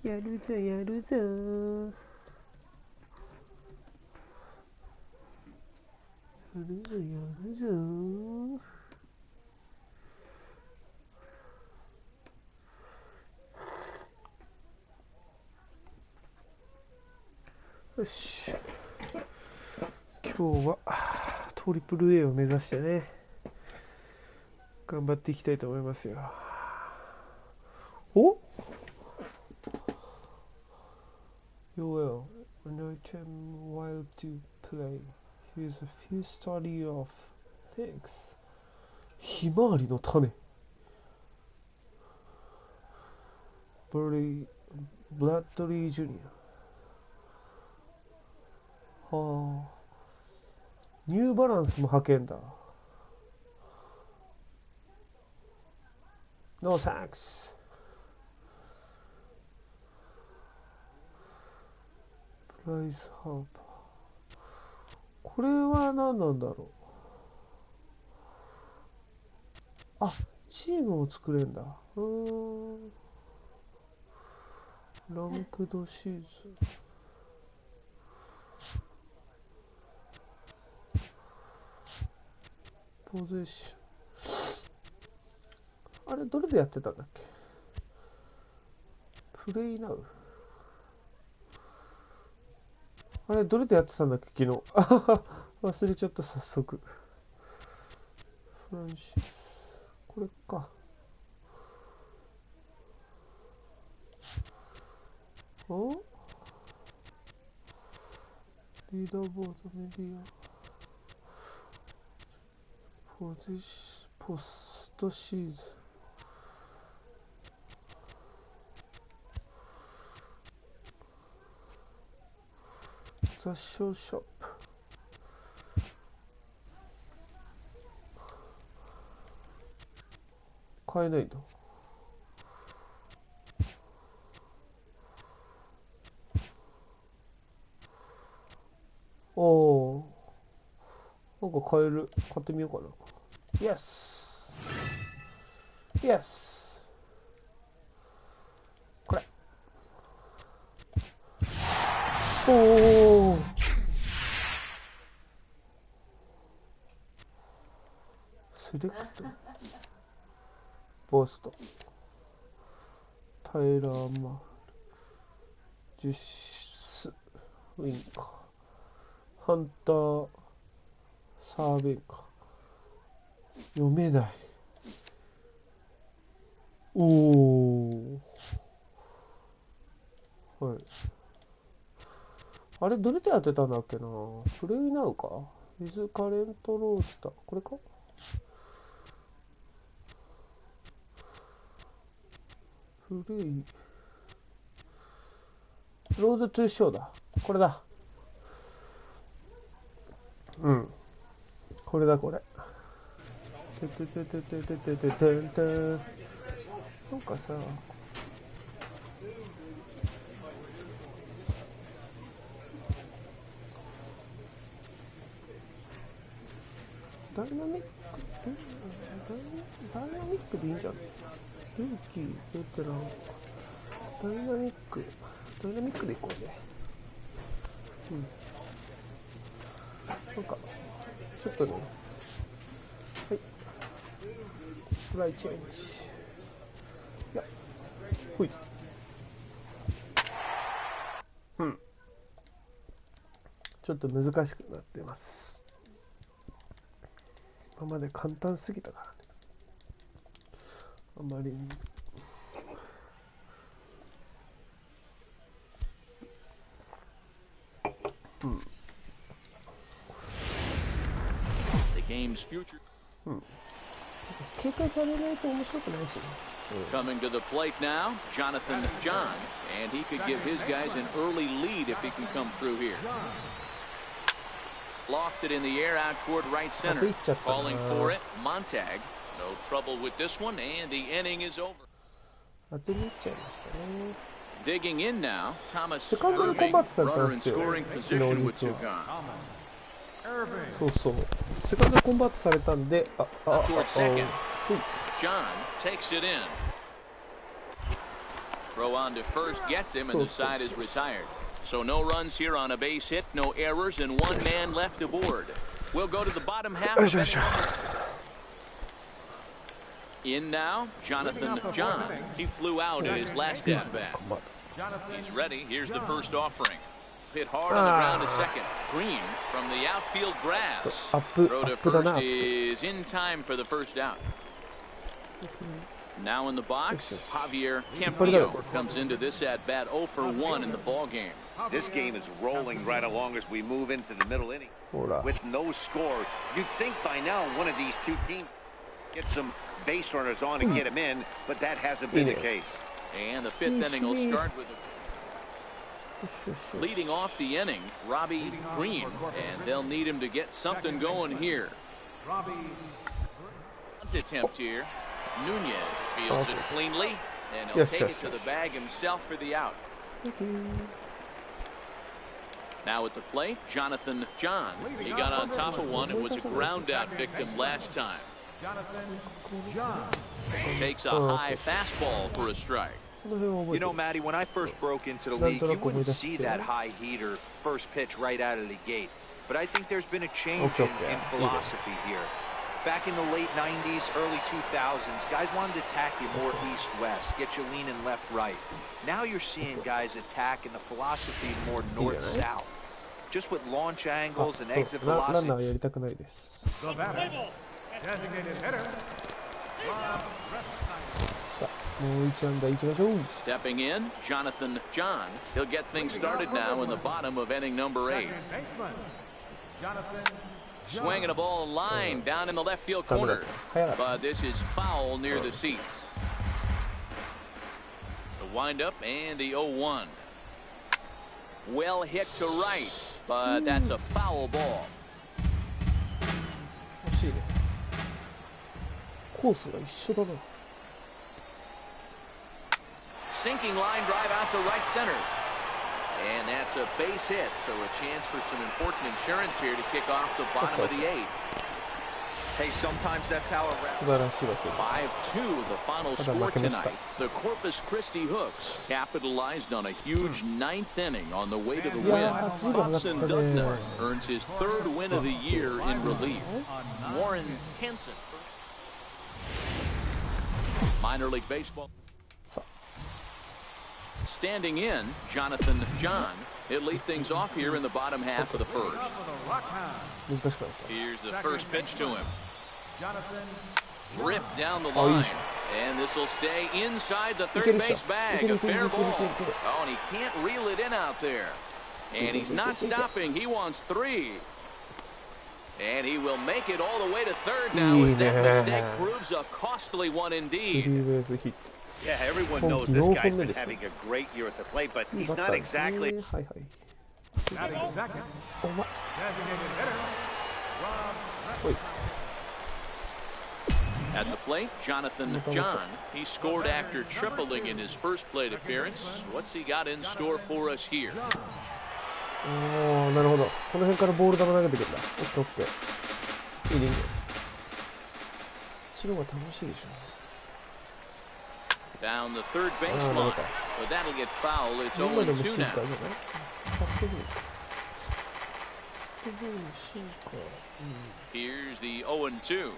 やるぞやるぞ。やるぞやるぞ。よし。今日はトリプル A を目指してね、頑張っていきたいと思いますよ。お？You will. No time while to play. Here's a few study of things. ひまわりの種。ブラッドリー・ジュニア。はあ。ニューバランスも履けんだ。No thanks。プライスハーパー。これは何なんだろう。あ、チームを作れんだ。ランクドシーズン。ポゼッション。あれ、どれでやってたんだっけ？プレイナウ。あれ、どれでやってたんだっけ、昨日。あはは、忘れちゃった、早速。フランシス。これか。お？リーダーボード、メディア。ポストシーズン。雑誌ショップ。買えないんだ。おー、なんか買える。買ってみようかな。Yes! Yes! これ。おー、セレクト。ボスト。タイラーマール。ジュス。ウィンカー。ハンター。サーベイカー。読めない。おー。はい。あれ、どれで当てたんだっけな。プレイナウか。ウィズカレントロースター。これか。プレイ。ロードトゥーショーだ。これだ。うん。これだ、これ。てててててててててんてん。なんかさ、ダイナミック、ダイナミックでいいんじゃん。ルーキー、ベテラン、ダイナミックでいこうぜ。うん。なんか、ちょっとね、はい。フライチェンジ。いや、ほい。うん。ちょっと難しくなってます。今まで簡単すぎたからね。あまりに。うん。うん。警戒されないと面白くないしね。Coming to the plate now, Jonathan John, and he could give his guys an early lead if he can come through here. Lofted in the air out toward right center. Calling for it, Montag. No trouble with this one, and the inning is over. Digging in now, Thomas Irving, runner in scoring position with 2 gone. そうそう。セカンドコンバートされたんで、Toward second. John takes it in. Throw on to first gets him, and the side is retired. So no runs here on a base hit, no errors, and one man left aboard. We'll go to the bottom half. In now, Jonathan John. He flew out in his last at-bat. He's ready. Here's the first offering. Hit hard on the ground to second. Green from the outfield grass. Throw to first is in time for the first out. Now in the box, Javier Campillo comes into this at-bat 0 for 1 in the ball game. This game is rolling right along as we move into the middle inning. With no score, you'd think by now one of these two teams get some base runners on and get them in, but that hasn't been the case. And the fifth inning will start with leading off the inning, Robbie Green, and they'll need him to get something going here. Attempt here. Nunez fields it cleanly, and he'll take it to the bag himself for the out. Now at the plate, Jonathan John. He got on top of one. It was a ground out victim last time. Takes a high fastball for a strike. You know, Matty, when I first broke into the league, you wouldn't see that high heater first pitch right out of the gate. But I think there's been a change in philosophy here. Back in the late 90s, early 2000s, guys wanted to attack you more east-west, get you leaning left-right. Now you're seeing guys attack in the philosophy more north-south. Just with launch angles and exit velocity. Stepping in, Jonathan John. He'll get things started now in the bottom of inning number 8. Swinging a ball line down in the left field corner. But this is foul near the seats. The windup and the 0-1. Well hit to right, but that's a foul ball. Sinking line drive out to right center. And that's a base hit, so a chance for some important insurance here to kick off the bottom of the 8th. Hey, sometimes that's how it wraps. 5-2, the final score tonight. The Corpus Christi Hooks capitalized on a huge 9th inning on the way to the win. Hobson Dubner earns his 3rd win of the year in relief. Warren Hansen. Minor League Baseball. Standing in, Jonathan John. He'll lead things off here in the bottom half of the first. Here's the first pitch to him. Ripped down the line. And this will stay inside the third base bag. A fair ball. Oh, and he can't reel it in out there. And he's not stopping. He wants 3. And he will make it all the way to third now as that mistake proves a costly one indeed. Yeah, everyone knows this guy's been having a great year at the plate, but he's not exactly. At the plate, Jonathan John. He scored after tripling in his first plate appearance. What's he got in store for us here? Down the third baseline, but that'll get foul. It's 0-2 now. Here's the 0-2.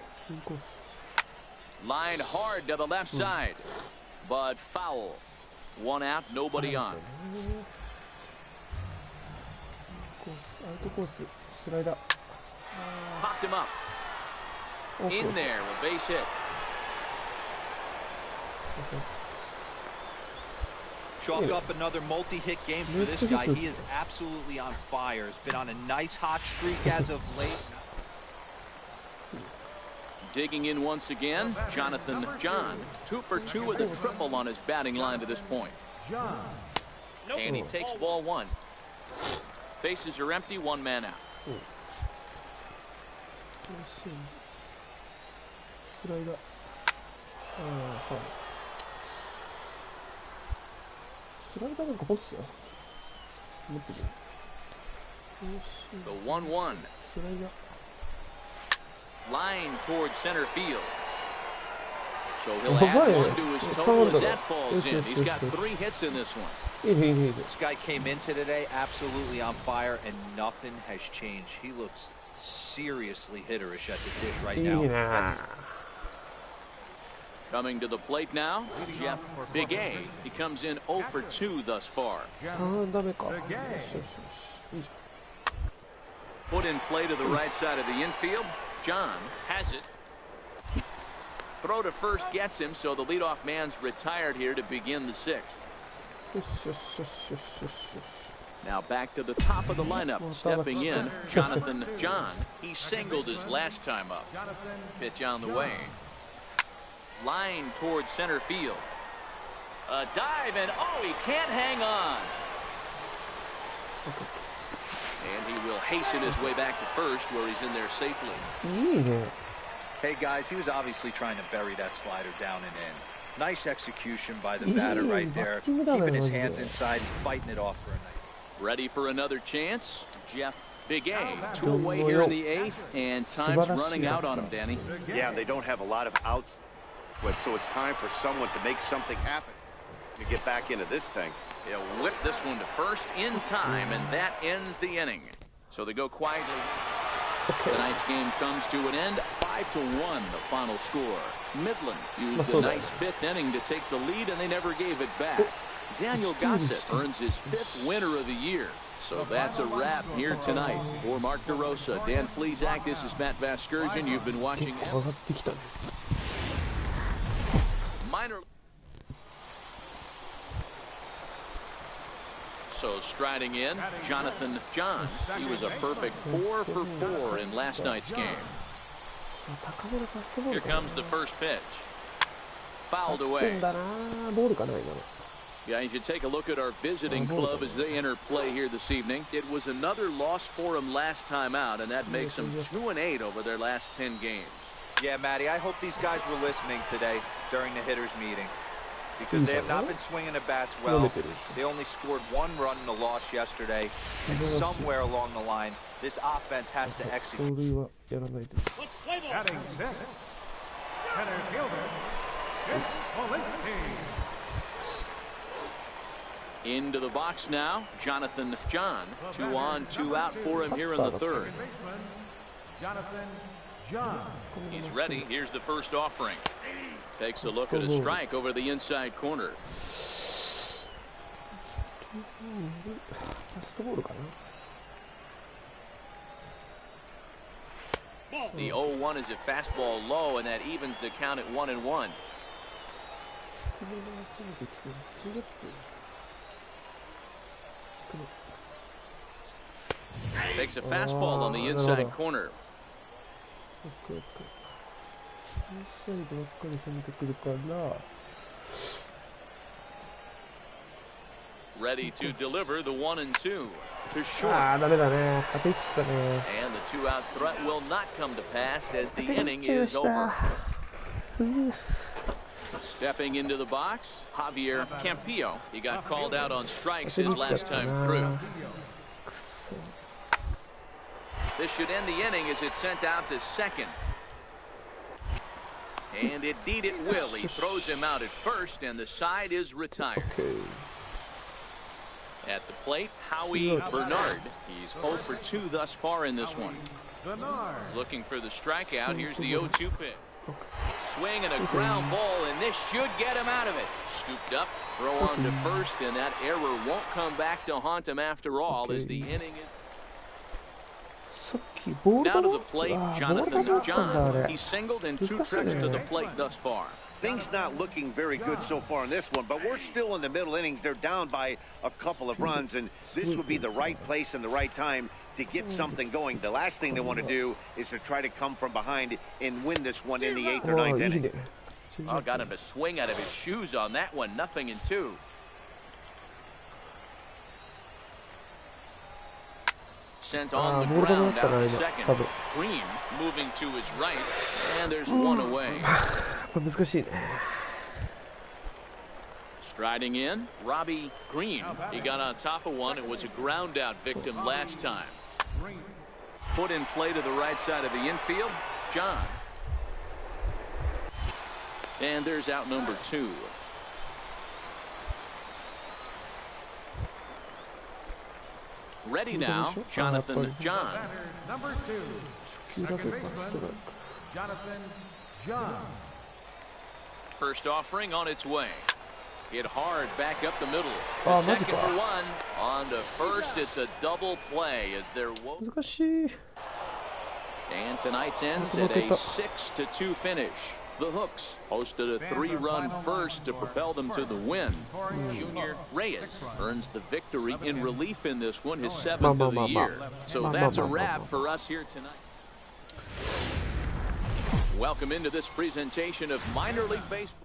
Line hard to the left side, but foul. 1 out, nobody on. Popped him up. In there, a base hit. Chalk up another multi-hit game for this guy. He is absolutely on fire. He's been on a nice hot streak as of late. Digging in once again, Jonathan John. 2 for 2 with a triple on his batting line to this point. And he takes ball 1. Bases are empty, 1 man out. The 1-1. Line towards center field. So he'll add one to his total as that falls in. He's got 3 hits in this one. This guy came into today absolutely on fire, and nothing has changed. He looks seriously hitterish at the dish right now. Coming to the plate now, Jeff Big A. He comes in 0 for 2 thus far. Put in play to the right side of the infield. John has it. Throw to first gets him, so the leadoff man's retired here to begin the 6th. Now back to the top of the lineup. Stepping in, Jonathan John. He singled his last time up. Pitch on the way. Line towards center field. A dive, and oh, he can't hang on. And he will hasten his way back to first, where he's in there safely. Hey guys, he was obviously trying to bury that slider down and in. Nice execution by the batter right there, keeping his hands inside and fighting it off for a night. Ready for another chance? Jeff Big A. 2 away here in the 8th, and time's running out on him, Danny. Yeah, they don't have a lot of outs, so it's time for someone to make something happen to get back into this thing. He'll whip this one to first in time, and that ends the inning. So they go quietly. Tonight's game comes to an end. 5-1, the final score. Midland used a nice 5th inning to take the lead, and they never gave it back. Daniel Gossett earns his 5th winner of the year. So that's a wrap here tonight. For Mark DeRosa, Dan Flezak, this is Matt Vasgersian. You've been watching minor. So striding in, Jonathan John. He was a perfect 4 for 4 in last night's game. Here comes the first pitch. Fouled away. Yeah, you should take a look at our visiting club as they enter play here this evening. It was another loss for them last time out, and that makes them 2-8 over their last 10 games. Yeah, Matty, I hope these guys were listening today during the hitters meeting, because they have not been swinging the bats well. They only scored 1 run in the loss yesterday, and somewhere along the line, this offense has to execute. Batting 6th, center fielder, Into the box now, Jonathan John. 2 on, 2 out for him here in the 3rd. Jonathan John. He's ready. Here's the first offering. Takes a look at a strike over the inside corner. The 0-1 is a fastball low, and that evens the count at 1-1. Takes a fastball on the inside corner. Ready to deliver the 1-2 to short. And the 2-out threat will not come to pass as the inning is over. Stepping into the box, Javier Campillo. He got called out on strikes his last time through. This should end the inning as it's sent out to second. And indeed it will. He throws him out at first, and the side is retired. At the plate, Howie Bernard. He's 0 for 2 thus far in this one. Looking for the strikeout. Here's the 0-2 pitch. Swing and a ground ball, and this should get him out of it. Scooped up, throw on to first, and that error won't come back to haunt him after all as the inning is. Now to the plate, Jonathan John. He's singled in 2 trips to the plate thus far. Things not looking very good so far in this one, but we're still in the middle innings. They're down by a couple of runs, and this would be the right place and the right time to get something going. The last thing they want to do is to try to come from behind and win this one in the 8th or 9th inning. Oh, got him to swing out of his shoes on that one. 0-2. Sent on the ground out to second. Green moving to his right, and there's 1 away. Striding in, Robbie Green. He got on top of one. It was a ground out victim last time. Put in play to the right side of the infield, John. And there's out number 2. Ready now, Jonathan John. Number 2. Second baseman, Jonathan John. First offering on its way. Hit hard back up the middle. Oh, second for 1. On to first, it's a double play as they're woke. And tonight's ends at a 6-2 finish. The Hooks hosted a 3-run first to propel them to the win. Junior Reyes earns the victory in relief in this one, his 7th of the year. So that's a wrap for us here tonight. Welcome into this presentation of minor league baseball.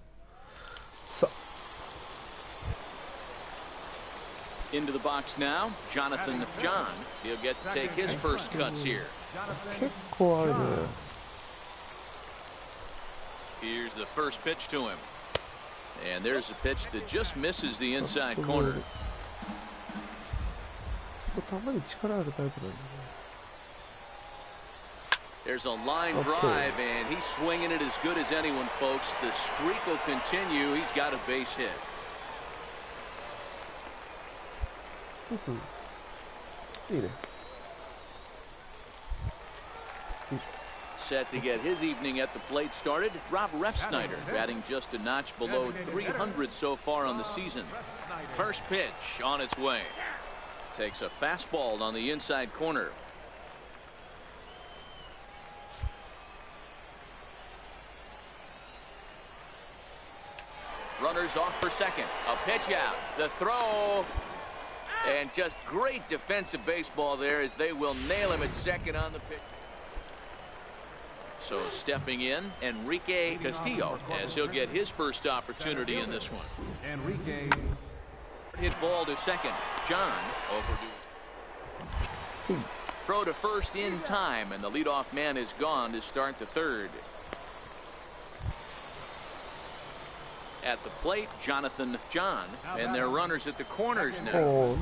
Into the box now, Jonathan John. He'll get to take his first cuts here. Here's the first pitch to him. And there's a pitch that just misses the inside corner. There's a line drive, and he's swinging it as good as anyone, folks. The streak will continue. He's got a base hit. Set to get his evening at the plate started, Rob Refsnyder, batting just a notch below 300 so far on the season. First pitch on its way. Takes a fastball on the inside corner. Runners off for second. A pitch out. The throw. And just great defensive baseball there as they will nail him at second on the pitch. So stepping in, Enrique Castillo, as he'll get his first opportunity in this one. Enrique. Hit ball to second. John overdue. Throw to first in time, and the leadoff man is gone to start the third. At the plate, Jonathan John, and their runners at the corners now.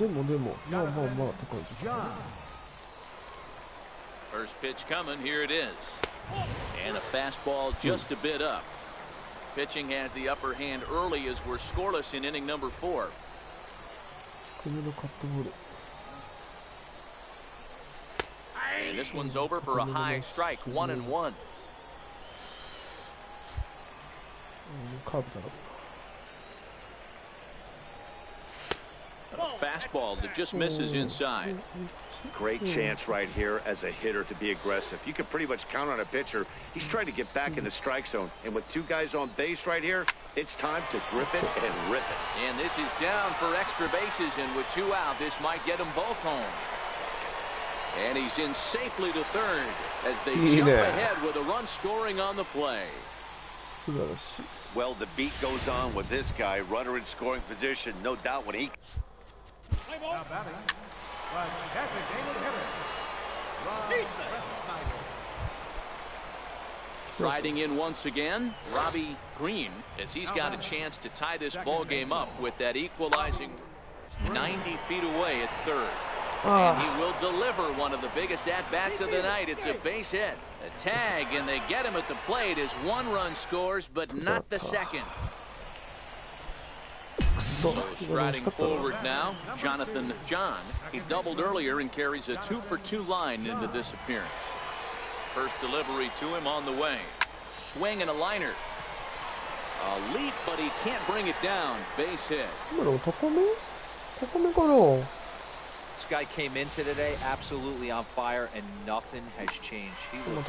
First pitch coming, here it is. And a fastball just a bit up. Pitching has the upper hand early as we're scoreless in inning number 4. And this one's over for a high strike, 1-1. A fastball that just misses inside. Great chance right here as a hitter to be aggressive. You can pretty much count on a pitcher. He's trying to get back in the strike zone. And with 2 guys on base right here, it's time to grip it and rip it. And this is down for extra bases, and with 2 out, this might get them both home. And he's in safely to third as they jump ahead with a run scoring on the play. Well, the beat goes on with this guy, runner in scoring position. No doubt when he... Now batting was designated hitter, Rob Refsnyder. Riding in once again, Robbie Green, as he's got a chance to tie this ball game up with that equalizing 90 feet away at third. And he will deliver one of the biggest at-bats of the night. It's a base hit. A tag, and they get him at the plate as 1 run scores, but not the second. So striding forward now, Jonathan John. He doubled earlier and carries a 2-for-2 line into this appearance. First delivery to him on the way. Swing and a liner. A leap, but he can't bring it down. Base hit. This guy came into today absolutely on fire, and nothing has changed. He was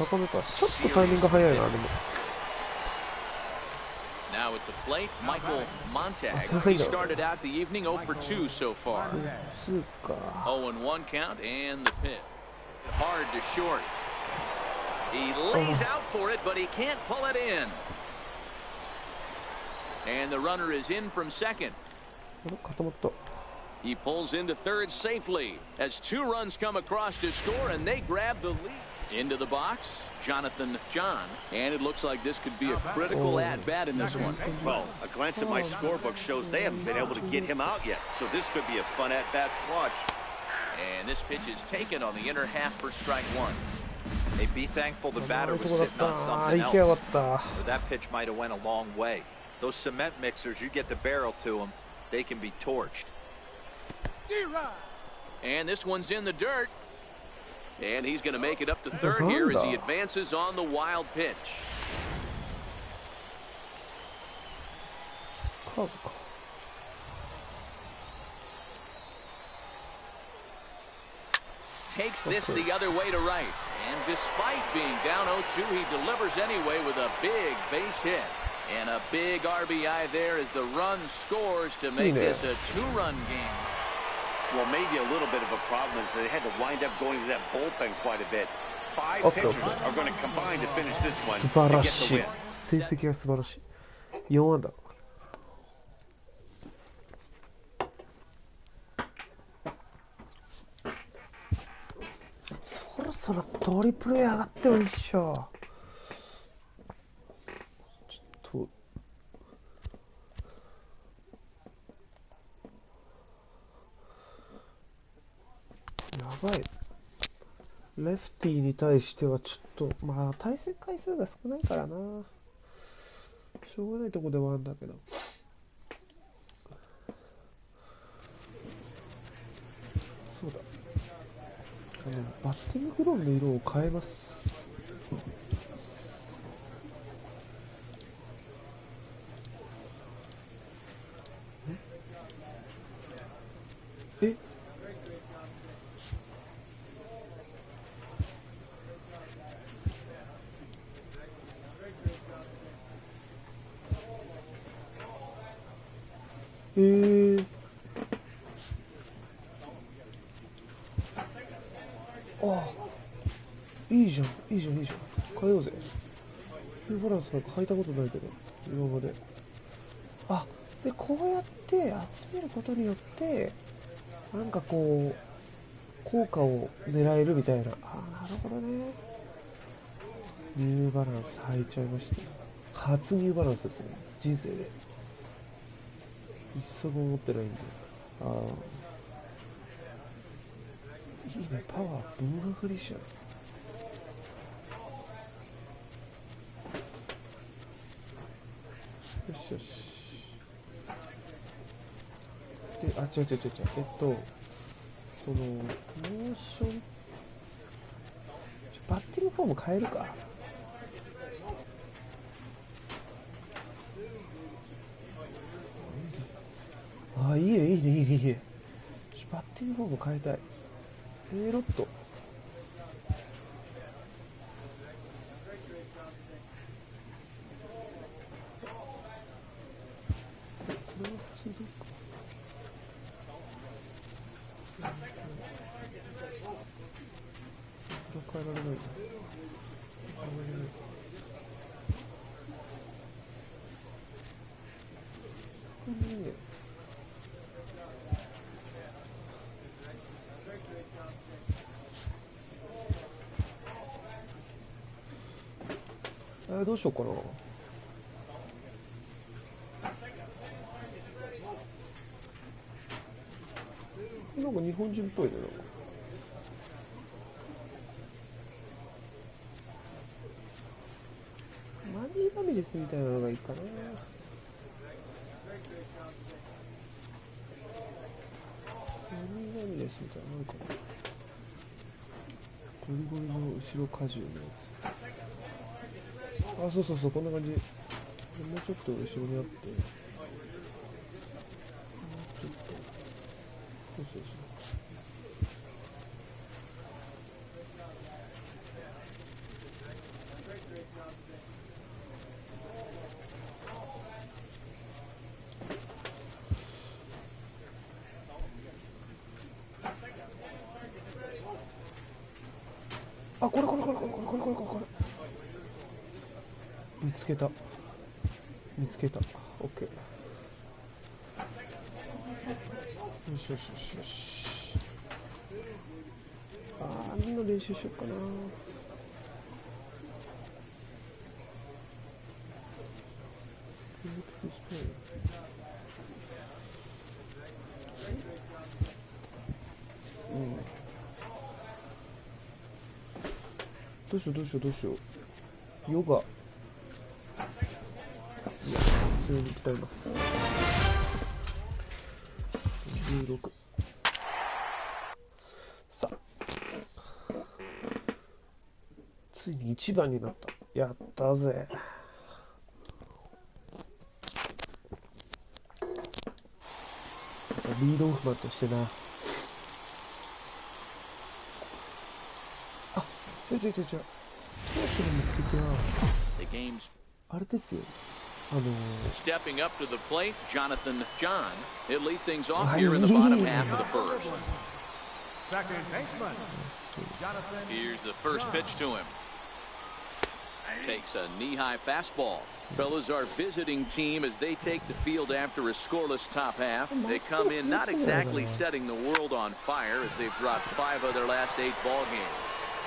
now at the plate, Michael Montag. He started out the evening 0-for-2 so far. 0-1 count, and the pitch. Hard to short. He lays out for it, but he can't pull it in. And the runner is in from second. He pulls into third safely as 2 runs come across to score, and they grab the lead. Into the box, Jonathan John, and it looks like this could be a critical at-bat in this one. Well, a glance at my scorebook shows they haven't been able to get him out yet, so this could be a fun at-bat to watch. And this pitch is taken on the inner half for strike 1. Hey, be thankful the batter was sitting on something else. Or that pitch might have went a long way. Those cement mixers, you get the barrel to them, they can be torched. And this one's in the dirt. And he's going to make it up to third here as he advances on the wild pitch. Takes this the other way to right. And despite being down 0-2, he delivers anyway with a big base hit. And a big RBI there as the run scores to make this a 2-run game. Well, maybe a little bit of a problem is they had to wind up going to that bullpen quite a bit. 5 pitchers are going to combine to finish this one to get the win. 成績が素晴らしい。4安打。そろそろトリプル上がってもいいっしょ。ちょっとやばい。レフティーに対してはちょっとまあ対戦回数が少ないからな。しょうがないとこではあるんだけど。そうだ。バッティンググローブの色を変えます。え？ああ、いいじゃん、いいじゃん、いいじゃん。変えようぜ。ニューバランスなんか履いたことないけど、今まで。あ、で、こうやって集めることによって、なんかこう、効果を狙えるみたいな。ああ、なるほどね。ニューバランス履いちゃいました。初ニューバランスですね。人生で。一足も持ってないんで。ああ。いいね、パワーブーフリッシュ。よしよし。で、あ、違う。その、モーション、バッティングフォーム変えるか。あ、いいね。バッティングフォーム変えたい。ロット。変えられない。どうしようかな。なんか日本人っぽいね。なんかマニー・ラミレスみたいなのがいいかな。マニー・ラミレスみたいなのなんかな。ゴリゴリの後ろ荷重のやつ。あ、そう、こんな感じ。もうちょっと後ろにあって、もうちょっと、そう。あ、これ。見つけた。オッケー。よし。何の練習しよっかな。どうしようどうしようどうしよう。ヨガ。いや、普通に鍛えます。16。さあ。ついに1番になった。やったぜ。リードオフマンとしてな。あ、違う。当初の目的は、あれですよ。Stepping up to the plate, Jonathan John. He'll lead things off here in the bottom half of the first. Second baseman, Jonathan. Here's the first pitch to him. Takes a knee-high fastball. Fellas, our visiting team, as they take the field after a scoreless top half, they come in not exactly setting the world on fire as they've dropped 5 of their last 8 ball games.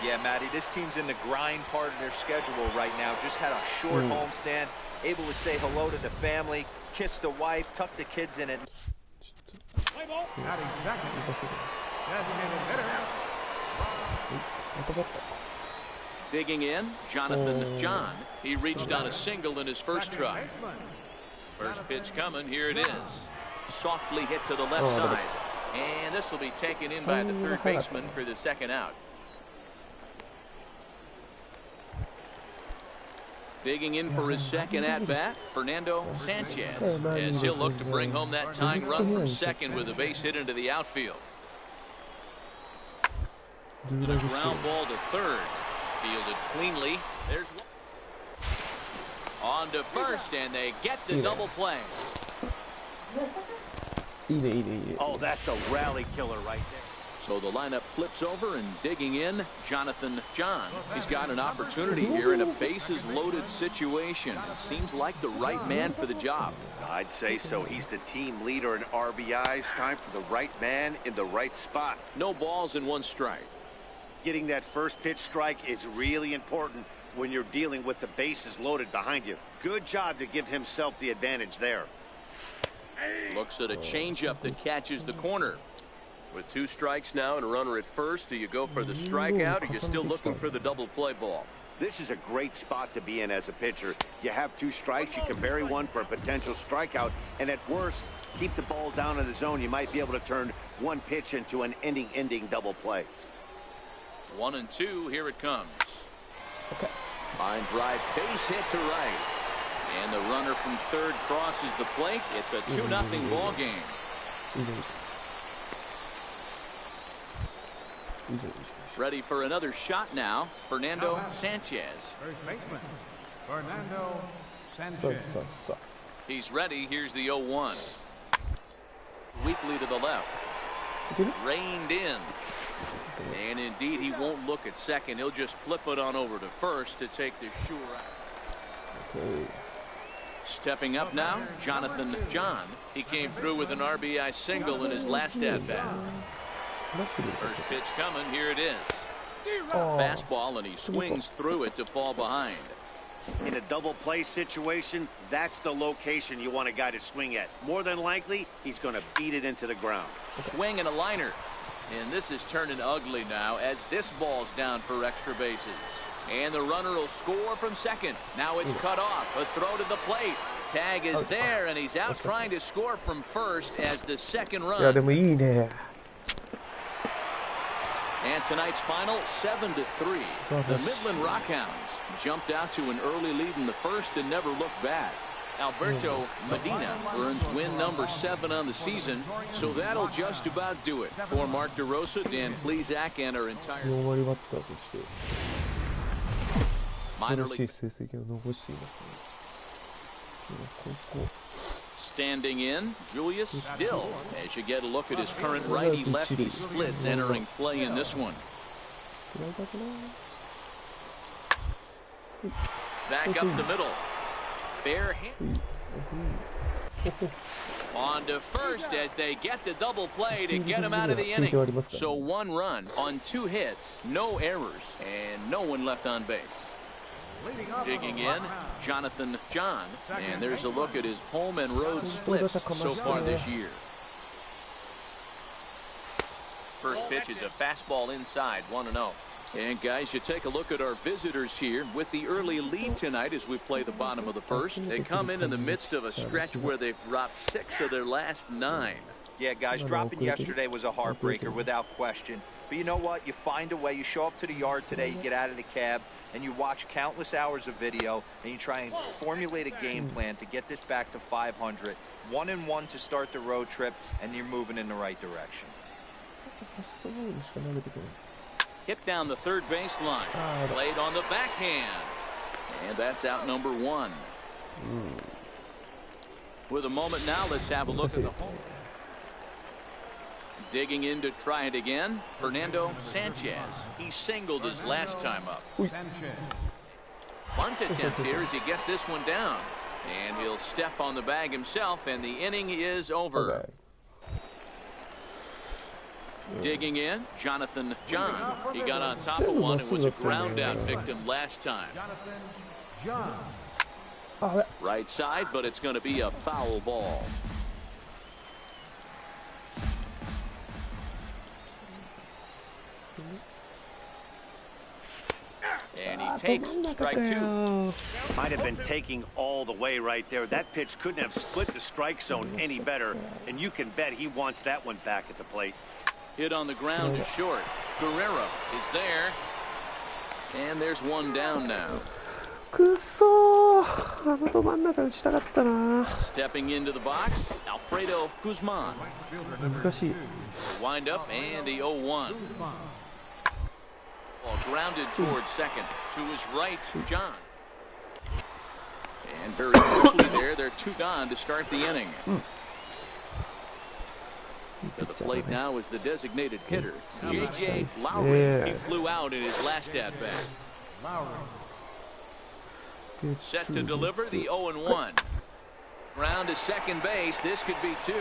Yeah, Matty, this team's in the grind part of their schedule right now. Just had a short homestand, able to say hello to the family, kiss the wife, tuck the kids in it. Batting second, designated hitter. Digging in, Jonathan John. He reached on a single in his first try. First pitch coming, here it is. Softly hit to the left side. And this will be taken in by the third baseman for the second out. Digging in for his second at-bat, Fernando Sanchez, as he'll look to bring home that tying run from second with a base hit into the outfield. The ground ball to third. Fielded cleanly. There's one. On to first, and they get the double play. Oh, that's a rally killer right there. So the lineup flips over, and digging in, Jonathan John. He's got an opportunity here in a bases-loaded situation. It seems like the right man for the job. I'd say so. He's the team leader in RBIs. Time for the right man in the right spot. No balls and 1 strike. Getting that first pitch strike is really important when you're dealing with the bases loaded behind you. Good job to give himself the advantage there. Looks at a changeup that catches the corner. With 2 strikes now and a runner at first, do you go for the strikeout, or you're still looking for the double play ball? This is a great spot to be in as a pitcher. You have 2 strikes, you can bury one for a potential strikeout, and at worst, keep the ball down in the zone. You might be able to turn 1 pitch into an ending double play. 1 and 2, here it comes. Okay. Line drive, base hit to right. And the runner from third crosses the plate. It's a 2-0 ball game. Ready for another shot now, Fernando Sanchez. First baseman, Fernando Sanchez. He's ready. Here's the 0-1. Weakly to the left. Reined in. And indeed, he won't look at second. He'll just flip it on over to first to take the sure out. Okay. Stepping up now, Jonathan John. He came through with an RBI single in his last at-bat. First pitch coming, here it is. Fastball, and he swings through it to fall behind. In a double play situation, that's the location you want a guy to swing at. More than likely, he's going to beat it into the ground. Swing and a liner. And this is turning ugly now as this ball's down for extra bases. And the runner will score from second. Now it's cut off. A throw to the plate. Tag is there, and he's out trying to score from first as the second run. And tonight's final, 7-3. The Midland Rockhounds jumped out to an early lead in the first and never looked back. Alberto Medina earns win number 7 on the season, so that'll just about do it. For Mark DeRosa, Dan Plesac, and our entire minor league. Standing in, Julius Dill, as you get a look at his current righty-lefty splits entering play in this one. Back up the middle. Fair hit. On to first as they get the double play to get him out of the inning. So 1 run on 2 hits, no errors, and no one left on base. Digging in, Jonathan John, and there's a look at his home and road splits so far this year. First pitch is a fastball inside, 1-0. And guys, you take a look at our visitors here with the early lead tonight as we play the bottom of the first. They come in the midst of a stretch where they've dropped 6 of their last 9. Yeah, guys, dropping yesterday was a heartbreaker without question. But you know what? You find a way. You show up to the yard today, you get out of the cab, and you watch countless hours of video, and you try and formulate a game plan to get this back to 500. 1-1 to start the road trip, and you're moving in the right direction. Hit down the third baseline. Played on the backhand. And that's out number 1. With a moment now, let's have a look at the home. Digging in to try it again, Fernando Sanchez. He singled his last time up. Bunt attempt here as he gets this one down. And he'll step on the bag himself, and the inning is over. Digging in, Jonathan John. He got on top of one and was a ground out victim last time. Right side, but it's going to be a foul ball. And he takes strike 2. Might have been taking all the way right there. That pitch couldn't have split the strike zone any better, and you can bet he wants that one back at the plate. Hit on the ground is short. Guerrero is there. And there's one down now. Stepping into the box, Alfredo Guzman. Wind up and the 0-1. Ball grounded towards second. To his right, John. And very quickly they're 2 gone to start the inning. To the plate now is the designated hitter, J.J. Lowry. He flew out in his last at-bat. Set to deliver the 0-1. Round to second base. This could be 2.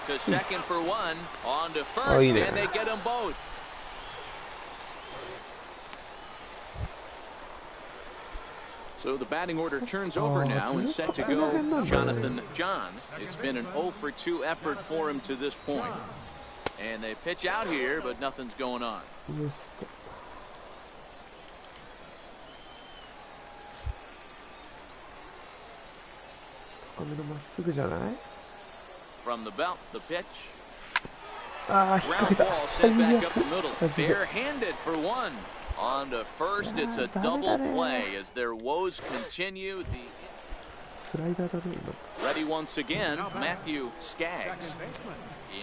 To second for 1. On to first, and they get them both. So the batting order turns over now and set to go Jonathan John. It's been an 0-for-2 effort for him to this point. And they pitch out here, but nothing's going on. From the belt, the pitch. Ground ball sent back up the middle. Bare-handed for 1. On to first, it's a double play as their woes continue. Ready once again, Matthew Skaggs.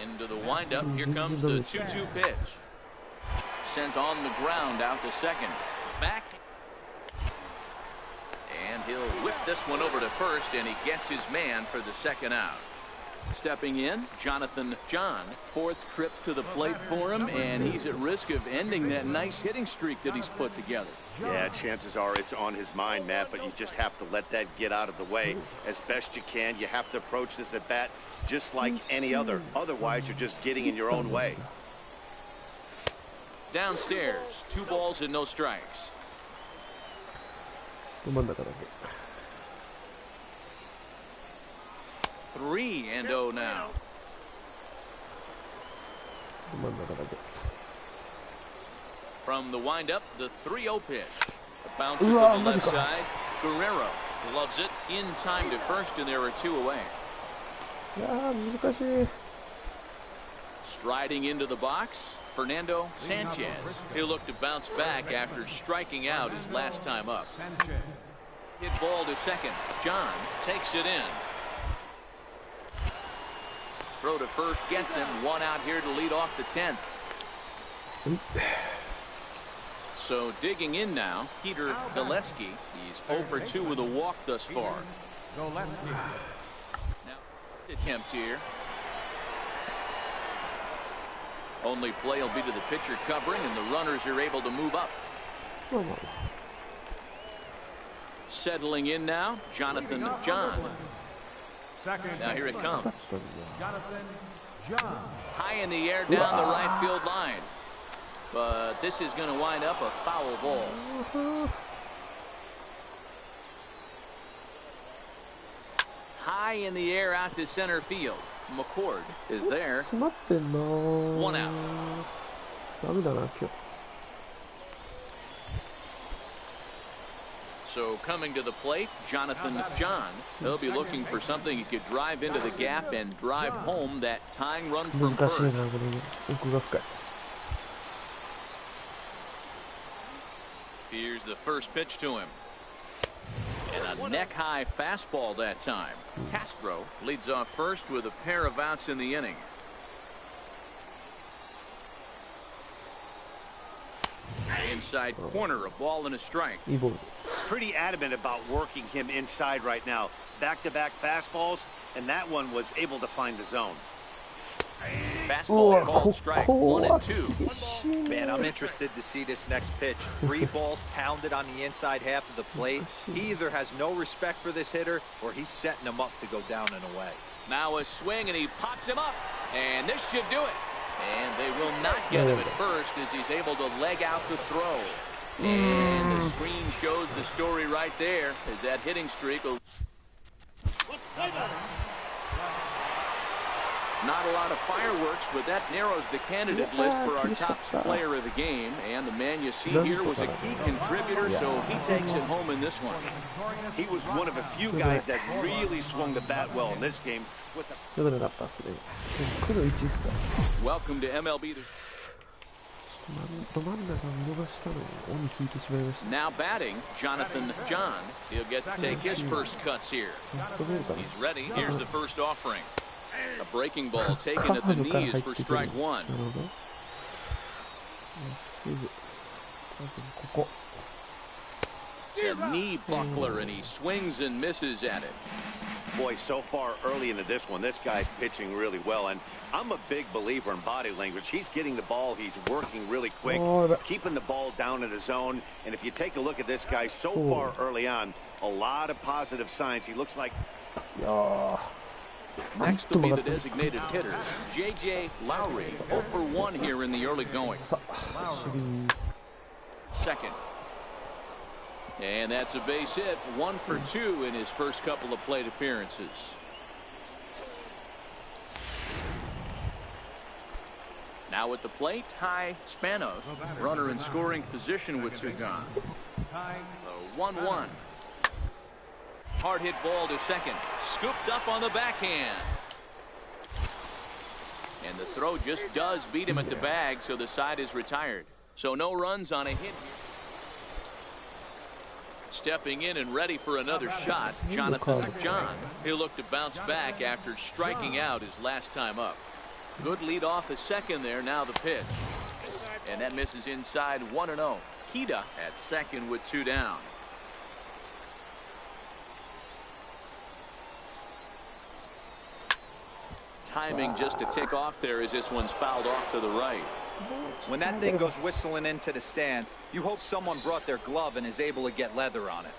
Into the windup, here comes the 2-2 pitch. Sent on the ground out to second. Back. And he'll whip this one over to first, and he gets his man for the second out. Stepping in, Jonathan John. 4th trip to the plate for him, and he's at risk of ending that nice hitting streak that he's put together. Yeah, chances are it's on his mind, Matt, but you just have to let that get out of the way as best you can. You have to approach this at bat just like any other. Otherwise, you're just getting in your own way. Downstairs, 2 balls and no strikes. 3-0 now. From the windup, the 3-0 pitch. A bounce to the left side. Guerrero loves it in time to first, and there are 2 away. Striding into the box, Fernando Sanchez. He'll look to bounce back after striking out his last time up. Hit ball to second. John takes it in. Throw to first gets him. 1 out here to lead off the 10th. So digging in now, Peter Gillespie. He's 0-for-2 with a walk thus far. Now, attempt here. Only play will be to the pitcher covering, and the runners are able to move up. Settling in now, Jonathan John. Now here it comes. Jonathan John. High in the air down the right field line. But this is going to wind up a foul ball. High in the air out to center field. McCord is there. 1 out. So coming to the plate, Jonathan John. He'll be looking for something he could drive into the gap and drive home that tying run from first. Here's the first pitch to him. And a neck-high fastball that time. Castro leads off first with a pair of outs in the inning. Inside corner, a ball and a strike. Pretty adamant about working him inside right now. Back-to-back fastballs, and that one was able to find the zone. Fastball, called strike, 1 and 2. Man, I'm interested to see this next pitch. 3 balls pounded on the inside half of the plate. He either has no respect for this hitter, or he's setting him up to go down and away. Now a swing, and he pops him up, and this should do it. And they will not get him at first as he's able to leg out the throw. And the screen shows the story right there as that hitting streak will... Not a lot of fireworks, but that narrows the candidate list for our top player of the game. And the man you see here was a key contributor, so he takes it home in this one. He was one of a few guys that really swung the bat well in this game. Welcome to MLB. Now batting, Jonathan John. He'll get to take his first cuts here. He's ready. Here's the first offering. A breaking ball taken at the knee is for strike 1. A knee buckler, and he swings and misses at it. Boy, so far early into this one, this guy's pitching really well, and I'm a big believer in body language. He's getting the ball, he's working really quick, keeping the ball down in the zone, and if you take a look at this guy so far early on, a lot of positive signs. He looks like... Next will be the designated hitter, J.J. Lowry, 0 for 1 here in the early going. Second. And that's a base hit, 1 for 2 in his first couple of plate appearances. Now at the plate, Ty Spanos, runner in scoring position with two gone. The 1-1. Hard hit ball to second. Scooped up on the backhand. And the throw just does beat him at the bag, so the side is retired. So no runs on a hit. Stepping in and ready for another shot, Jonathan John. He'll look to bounce back after striking out his last time up. Good lead off a second there. Now the pitch. And that misses inside, 1-0. Kita at second with 2 down. Timing just to tick off there as this one's fouled off to the right. When that thing goes whistling into the stands, you hope someone brought their glove and is able to get leather on it.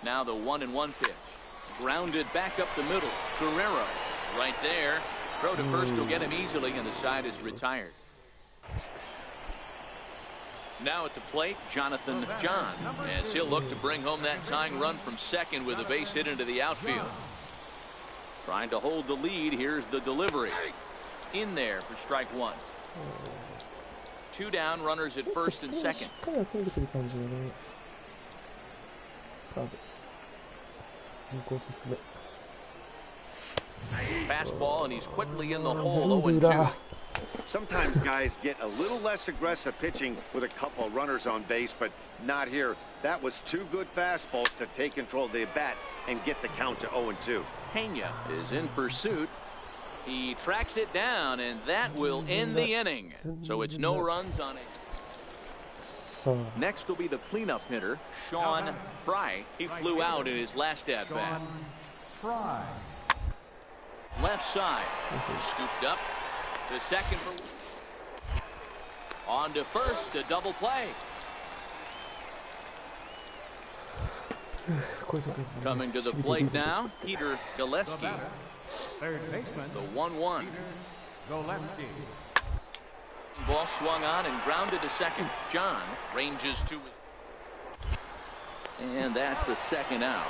Now the 1-1 pitch. Grounded back up the middle. Guerrero right there. Throw to first will get him easily, and the side is retired. Now at the plate, Jonathan John, as he'll look to bring home that tying run from second with a base hit into the outfield. Trying to hold the lead. Here's the delivery. In there for strike 1. 2 down, runners at first and second. Fastball, and he's quickly in the hole. 0-2. Sometimes guys get a little less aggressive pitching with a couple of runners on base, but not here. That was 2 good fastballs to take control of the bat and get the count to 0-2. Pena is in pursuit. He tracks it down, and that will end the inning. So it's no runs on it. Next will be the cleanup hitter, Sean Fry. He flew out in his last at-bat. Left side. Scooped up. The second. On to first, a double play. Coming to the plate now, Peter Gillespie. Third baseman, The 1-1. Gillespie. Ball swung on and grounded to second. John ranges to. And that's the second out.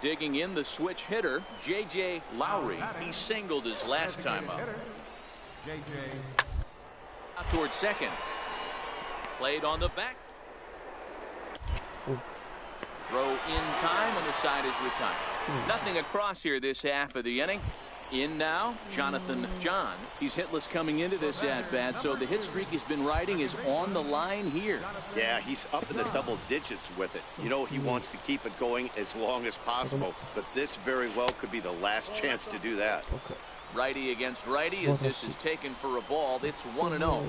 Digging in the switch hitter, J.J. Lowry. He singled his last time up. J.J. Out towards second. Played on the back. Throw in time, and the side is retired. Nothing across here this half of the inning. In now, Jonathan John. He's hitless coming into this at-bat, so the hit streak he's been riding is on the line here. Yeah, he's up in the double digits with it. You know, he wants to keep it going as long as possible, but this very well could be the last chance to do that. Okay. Righty against righty as this is taken for a ball. It's 1-0.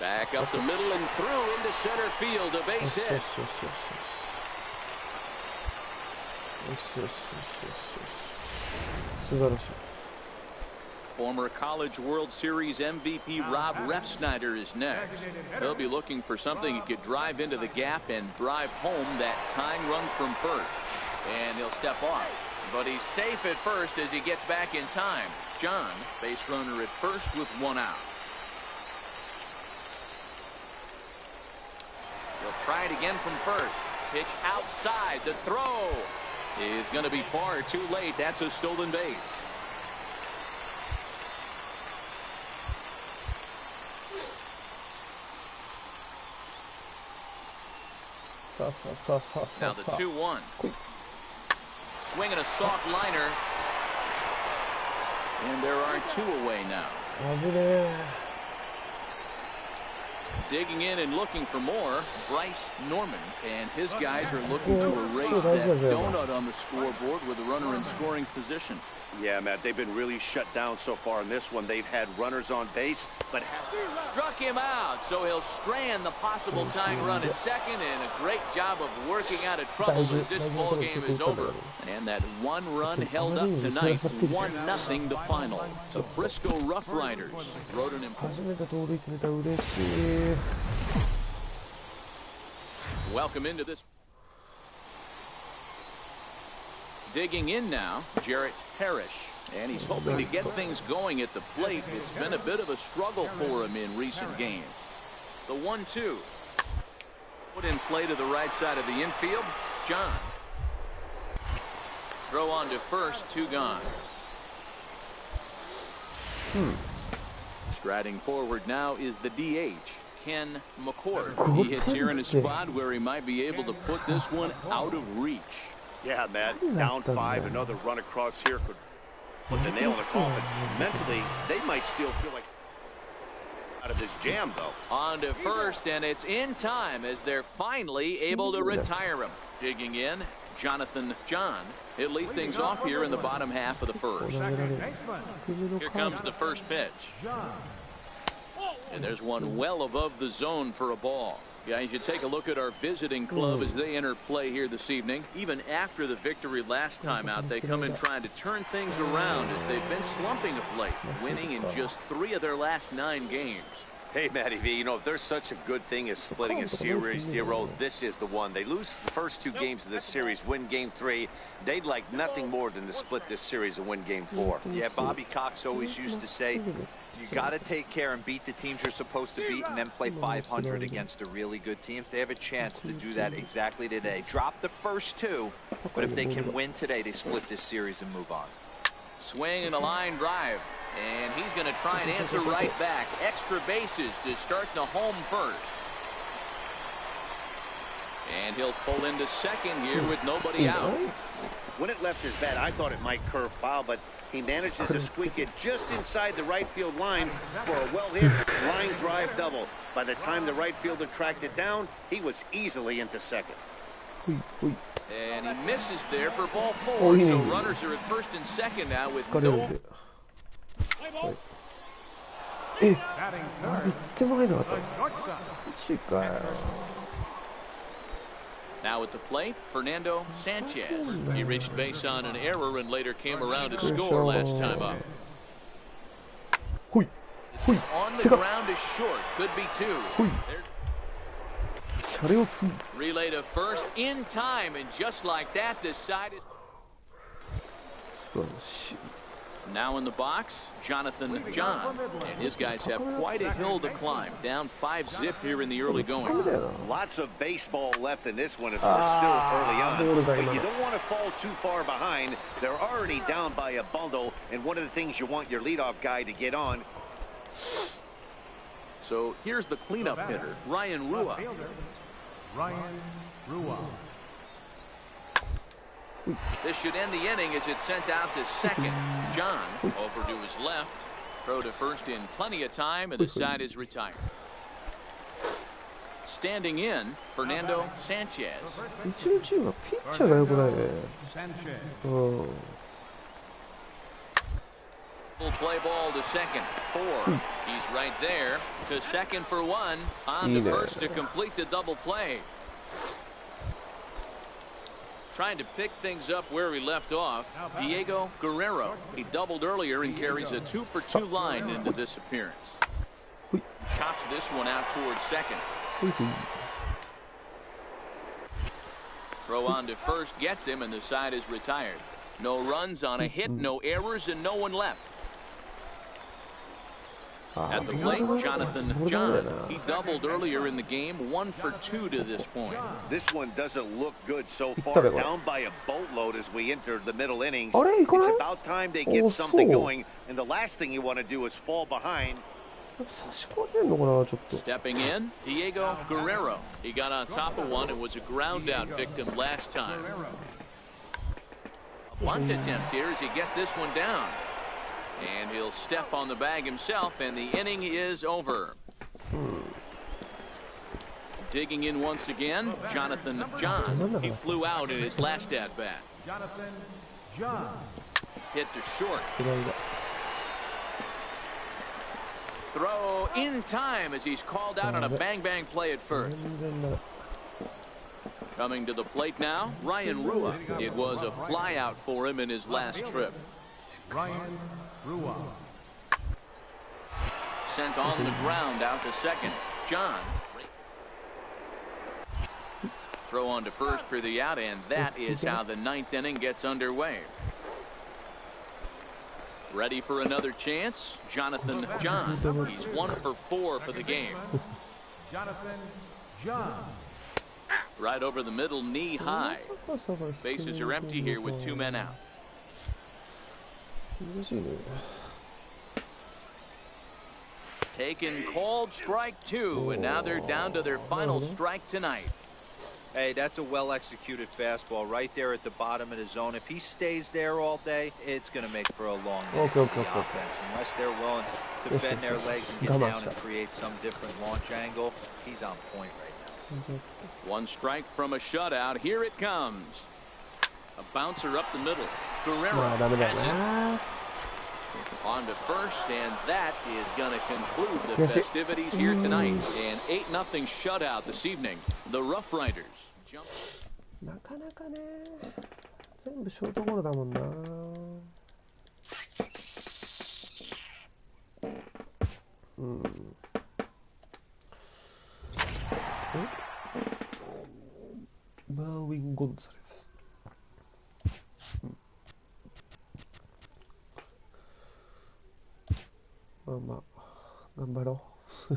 Back up the middle and through into center field. A base hit. Former College World Series MVP Rob Refsnyder is next. He'll be looking for something he could drive into the gap and drive home that tying run from first. And he'll step off. But he's safe at first as he gets back in time. John, base runner at first with 1 out. He'll try it again from first. Pitch outside. The throw is going to be far too late. That's a stolen base. Now the 2-1. Swinging a soft liner. And there are 2 away now. Digging in and looking for more, Bryce Norman, and his guys are looking to erase that donut on the scoreboard with a runner in scoring position. Yeah, Matt, they've been really shut down so far in this one. They've had runners on base, but struck him out, so he'll strand the possible tying run at second, and a great job of working out of trouble as this ball game is over. And that 1 run held up tonight, 1-0 the final. The Frisco Rough Riders wrote an welcome into this. Digging in now, Jarrett Parrish, and he's hoping to get things going at the plate. It's been a bit of a struggle for him in recent games. The 1-2. Put in play to the right side of the infield. John. Throw on to first, 2 gone. Striding forward now is the DH, Ken McCord. He hits here in a spot where he might be able to put this one out of reach. Yeah, Matt, down 5, another run across here could put the nail in the coffin. Mentally, they might still feel like out of this jam, though. On to first, and it's in time as they're finally able to retire him. Digging in, Jonathan John. He'll lead things off here in the bottom half of the first. Here comes the first pitch. And there's one well above the zone for a ball. Guys, you take a look at our visiting club as they enter play here this evening. Even after the victory last time out, they come in trying to turn things around as they've been slumping of late, winning in just 3 of their last 9 games. Hey, Matty V, you know, if there's such a good thing as splitting a series, Dero, this is the one. They lose the first 2 games of this series, win game 3. They'd like nothing more than to split this series and win game 4. Yeah, Bobby Cox always used to say, you got to take care and beat the teams you're supposed to beat and then play 500 against the really good teams. They have a chance to do that exactly today. Drop the first 2, but if they can win today, they split this series and move on. Swing and a line drive. And he's going to try and answer right back. Extra bases to start the home first. And he'll pull into second here with nobody out. When it left his bat, I thought it might curve foul, but he manages to squeak it just inside the right field line for a well-hit line drive double. By the time the right fielder tracked it down, he was easily into second. And he misses there for ball 4. So runners are at first and second now with no... Now at the plate, Fernando Sanchez. He reached base on an error and later came around to score last time up. This is on the ground is short. Could be 2. Relay to first in time, and just like that, this side is... Now in the box, Jonathan John. And his guys have quite a hill to climb. Down 5-zip here in the early going. Lots of baseball left in this one as we're still early on. But you don't want to fall too far behind. They're already down by a bundle. And one of the things you want your leadoff guy to get on. So here's the cleanup hitter, Ryan Rua. Ryan Rua. This should end the inning as it's sent out to second. John over to his left. Throw to first in plenty of time, and the side is retired. Standing in, Fernando Sanchez. Full play ball to second. 4. He's right there. To second for 1. On to first to complete the double play. Trying to pick things up where he left off, Diego Guerrero. He doubled earlier and carries a 2-for-2 line into this appearance. Chops this one out towards second. Throw on to first gets him, and the side is retired. No runs on a hit, no errors, and no one left. At the plate, Jonathan John. He doubled earlier in the game, 1 for 2 to this point. This one doesn't look good so far. Down by a boatload as we enter the middle innings. It's about time they get something going, and the last thing you want to do is fall behind. Stepping in, Diego Guerrero. He got on top of one and was a ground out victim last time. A bunt attempt here as he gets this one down. And he'll step on the bag himself, and the inning is over. Digging in once again, Jonathan John. He flew out in his last at-bat. Jonathan John. Hit to short. Throw in time as he's called out on a bang-bang play at first. Coming to the plate now, Ryan Rua. It was a flyout for him in his last trip. Ryan Rua. Sent on the ground out to second. John. Throw on to first for the out, and that is how the 9th inning gets underway. Ready for another chance, Jonathan John. He's 1 for 4 for the game. Jonathan John. Right over the middle, knee high. Bases are empty here with 2 men out. Taken, called strike 2, and now they're down to their final strike tonight. Hey, that's a well-executed fastball right there at the bottom of the zone. If he stays there all day, it's going to make for a long day for the offense. Unless they're willing to bend their legs and get down and create some different launch angle, he's on point right now. 1 strike from a shutout. Here it comes. A bouncer up the middle. Guerrero has it. On to first, and that is going to conclude the festivities here tonight. An 8-0 shutout this evening. The Rough Riders jump. なかなかね、全部ショートゴロだもんな。マーウィン・ゴンザレス。まあまあ頑張ろう。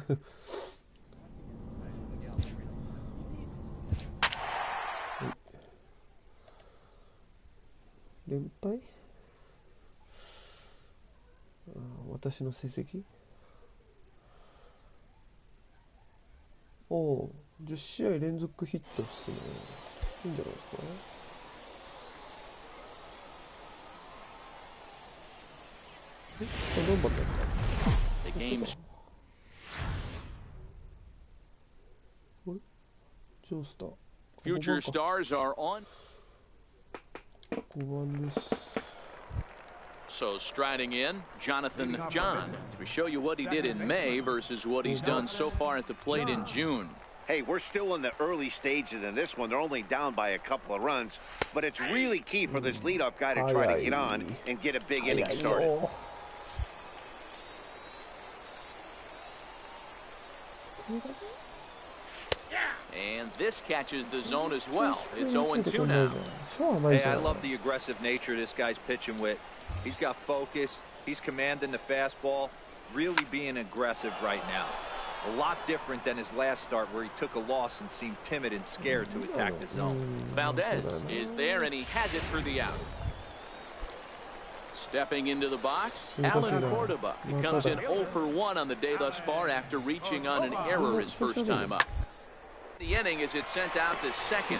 連敗？私の成績？おお、10試合連続ヒットっすね。いいんじゃないですか。何番だった？ The game's future stars are on. So striding in, Jonathan John, to show you what he did in May versus what he's done so far at the plate in June. Hey, we're still in the early stages in this one. They're only down by a couple of runs, but it's really key for this leadoff guy to try to get on and get a big inning started. And this catches the zone as well. It's 0-2 now. Hey, I love the aggressive nature of this guy's pitching with. He's got focus. He's commanding the fastball. Really being aggressive right now. A lot different than his last start where he took a loss and seemed timid and scared to attack the zone. Valdez is there, and he has it for the out. Stepping into the box, Alan Cordoba. He comes in 0 for 1 on the day thus far after reaching on an error his first time up. The inning as it's sent out to second.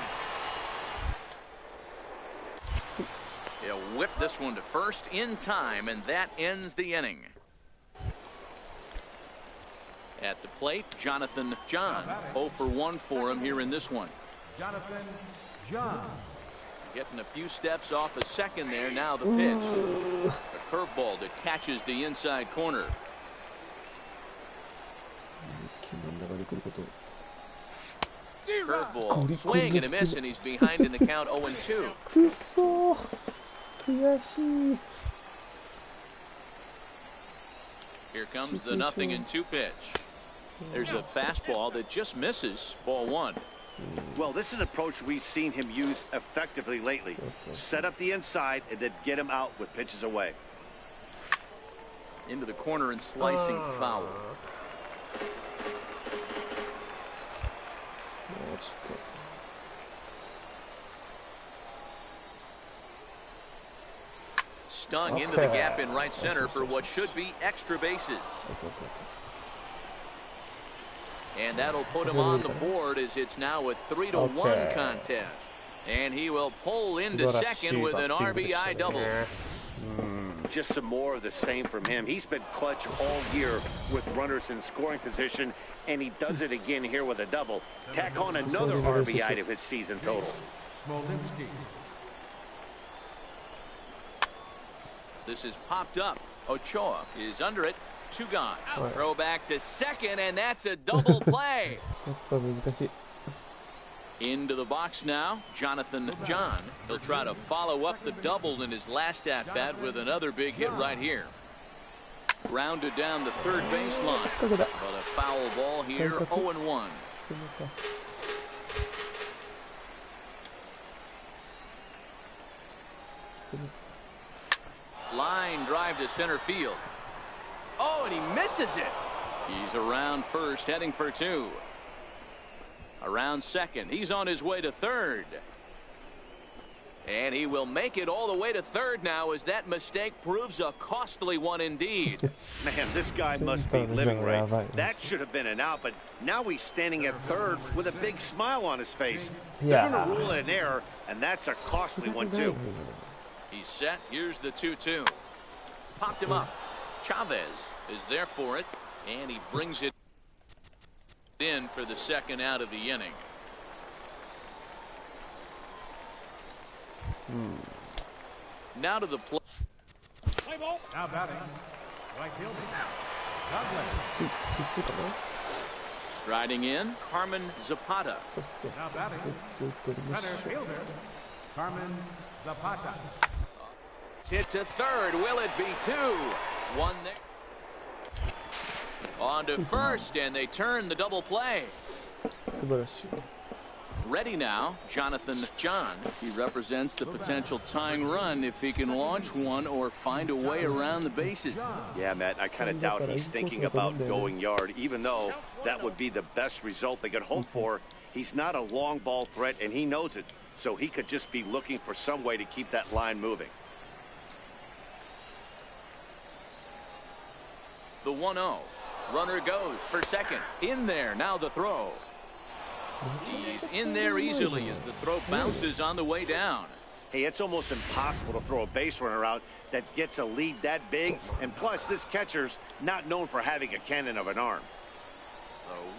He'll whip this one to first in time, and that ends the inning. At the plate, Jonathan John. 0 for 1 for him here in this one. Jonathan John. Getting a few steps off a second there. Now the pitch. A curveball that catches the inside corner. Curveball, swing and a miss, and he's behind in the count 0-2. Here comes the 0-2 pitch. There's a fastball that just misses. Ball 1. Well, this is an approach we've seen him use effectively lately. Set up the inside and then get him out with pitches away. Into the corner and slicing foul. Stung into the gap in right center for what should be extra bases. And that'll put him on the board as it's now a 3-1 contest. And he will pull into second with an RBI double. Just some more of the same from him. He's been clutch all year with runners in scoring position, and he does it again here with a double. Tack on another RBI to his season total. This is popped up. Ochoa is under it. 2 gone. Throw back to second, and that's a double play. Into the box now, Jonathan John. He'll try to follow up the double in his last at-bat with another big hit right here. Grounded down the third baseline, but a foul ball here, 0-1. Line drive to center field. Oh, and he misses it. He's around first, heading for 2. Around second. He's on his way to third. And he will make it all the way to third now as that mistake proves a costly one indeed. Man, this guy must be living right. That should have been an out, but now he's standing at third with a big smile on his face. They're going to rule it an error, and that's a costly one too. He's set. Here's the 2-2. Popped him up. Chavez is there for it, and he brings it in for the second out of the inning. Now to the play. Now batting, right fielder, Douglas. Striding in, Carmen Zapata. Now batting, center fielder, Carmen Zapata. Hit to third. Will it be 2? 1 there. On to first, and they turn the double play. Ready now, Jonathan John. He represents the potential tying run if he can launch one or find a way around the bases. Yeah, Matt, I kind of doubt he's thinking about going yard, even though that would be the best result they could hope for. He's not a long ball threat, and he knows it, so he could just be looking for some way to keep that line moving. The 1-0. Runner goes for second. In there. Now the throw. He's in there easily as the throw bounces on the way down. Hey, it's almost impossible to throw a base runner out that gets a lead that big. And plus, this catcher's not known for having a cannon of an arm.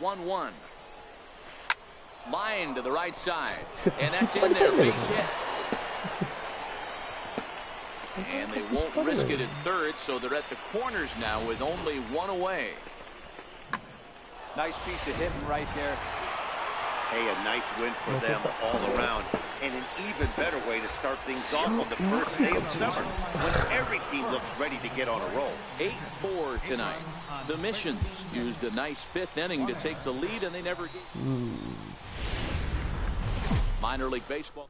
The 1-1. Line to the right side. And that's in there. Base hit. And they won't risk it at third, so they're at the corners now with only 1 away. Nice piece of hitting right there. Hey, a nice win for them all around. And an even better way to start things off on the first day of summer when every team looks ready to get on a roll. 8-4 tonight. The Missions used a nice 5th inning to take the lead, and they never gave. Minor league baseball.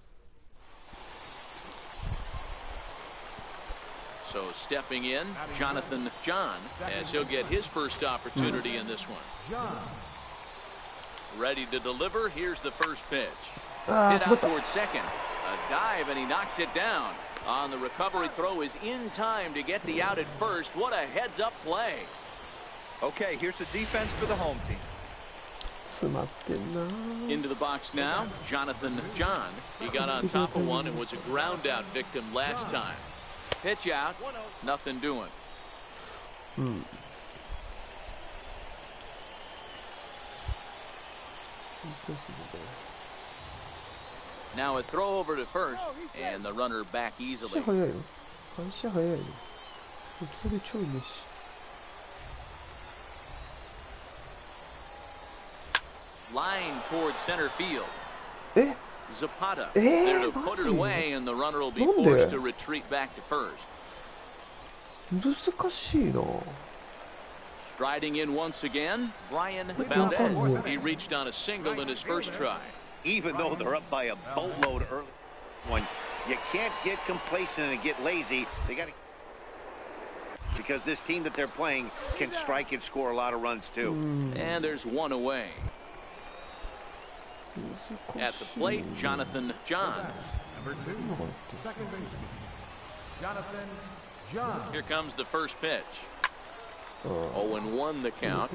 So stepping in, Jonathan John, as he'll get his first opportunity in this one. Ready to deliver. Here's the first pitch. Hit out towards second. A dive, and he knocks it down. On the recovery throw is in time to get the out at first. What a heads-up play. Okay, here's the defense for the home team. Into the box now, Jonathan John. He got on top of one and was a ground-out victim last time. Pitch out, nothing doing. Now a throw over to first, and the runner back easily. Line towards center field. Zapata there to put it away, and the runner will be forced to retreat back to first. Striding in once again, Brian Valdez. He reached on a single in his first try. Even though they're up by a boatload early, you can't get complacent and get lazy. They got to, because this team that they're playing can strike and score a lot of runs too. And there's one away. At the plate, Jonathan John. Number 2, second baseman, Jonathan John. Here comes the first pitch. 0-1 the count. A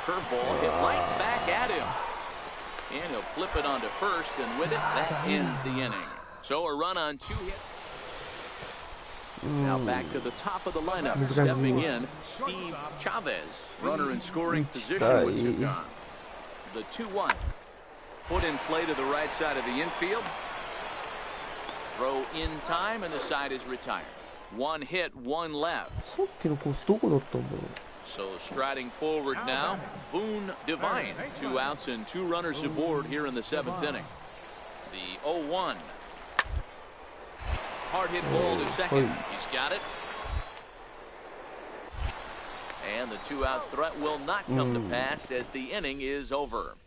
curveball hit right back at him. And he'll flip it onto first, and with it, that ends the inning. So a run on 2 hits. Now back to the top of the lineup. Stepping in, Steve Chavez. Runner in scoring position with Zugan. The 2-1. Put in play to the right side of the infield. Throw in time, and the side is retired. 1 hit, 1 left. So striding forward now, Boone Devine. 2 outs and 2 runners aboard here in the 7th inning. The 0-1. Hard hit ball to second. He's got it. And the 2-out threat will not come to pass as the inning is over.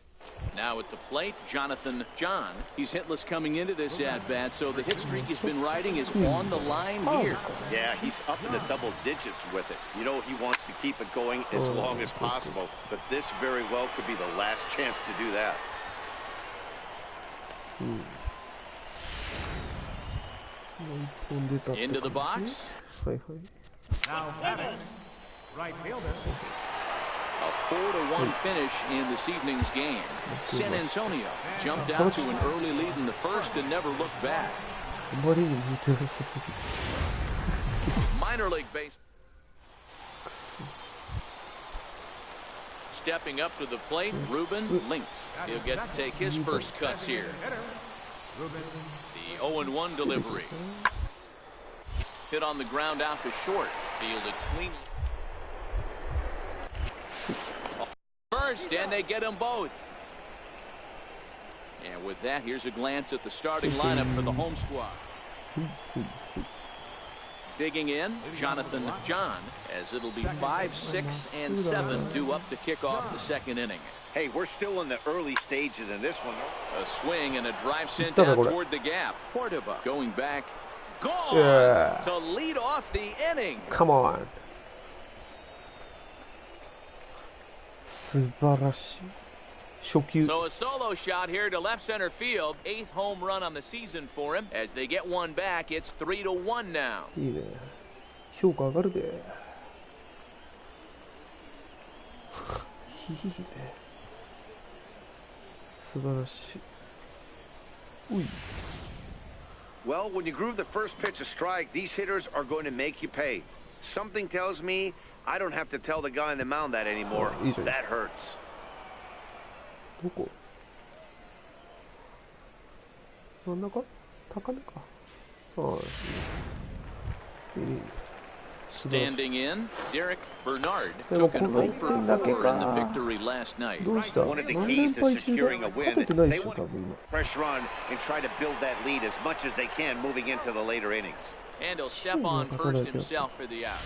Now at the plate, Jonathan John. He's hitless coming into this at-bat, so the hit streak he's been riding is on the line here. Yeah, he's up in the double digits with it. You know, he wants to keep it going as long as possible, but this very well could be the last chance to do that. Into the box. Now batting, right fielder. A 4-1 finish in this evening's game. San Antonio jumped out to an early lead in the first and never looked back. Minor league base. Stepping up to the plate, Ruben Links. He'll get to take his first cuts here. The 0-1 delivery. Hit on the ground out to short. Fielded cleanly. First, and they get them both. And with that, here's a glance at the starting lineup for the home squad. Digging in, Jonathan John, as it'll be 5, 6, and 7 due up to kick off the 2nd inning. Hey, we're still in the early stages in this one. A swing and a drive sent down toward the gap. Cordova going back. Gone to lead off the inning. Come on. So a solo shot here to left center field. 8th home run on the season for him. As they get one back, it's 3-1 now. いいね。評価上がるで。いいね。素晴らしい。うい。Well, when you groove the first pitch a strike, these hitters are going to make you pay. Something tells me I don't have to tell the guy on the mound that anymore. That hurts. どこ？真ん中？高めか。ああ。いい。Standing in, Derek Bernard took an 0 for 4 in the victory last night. One of the keys to securing a win, they want to pressure on and try to build that lead as much as they can moving into the later innings. And he'll step on first himself for the out.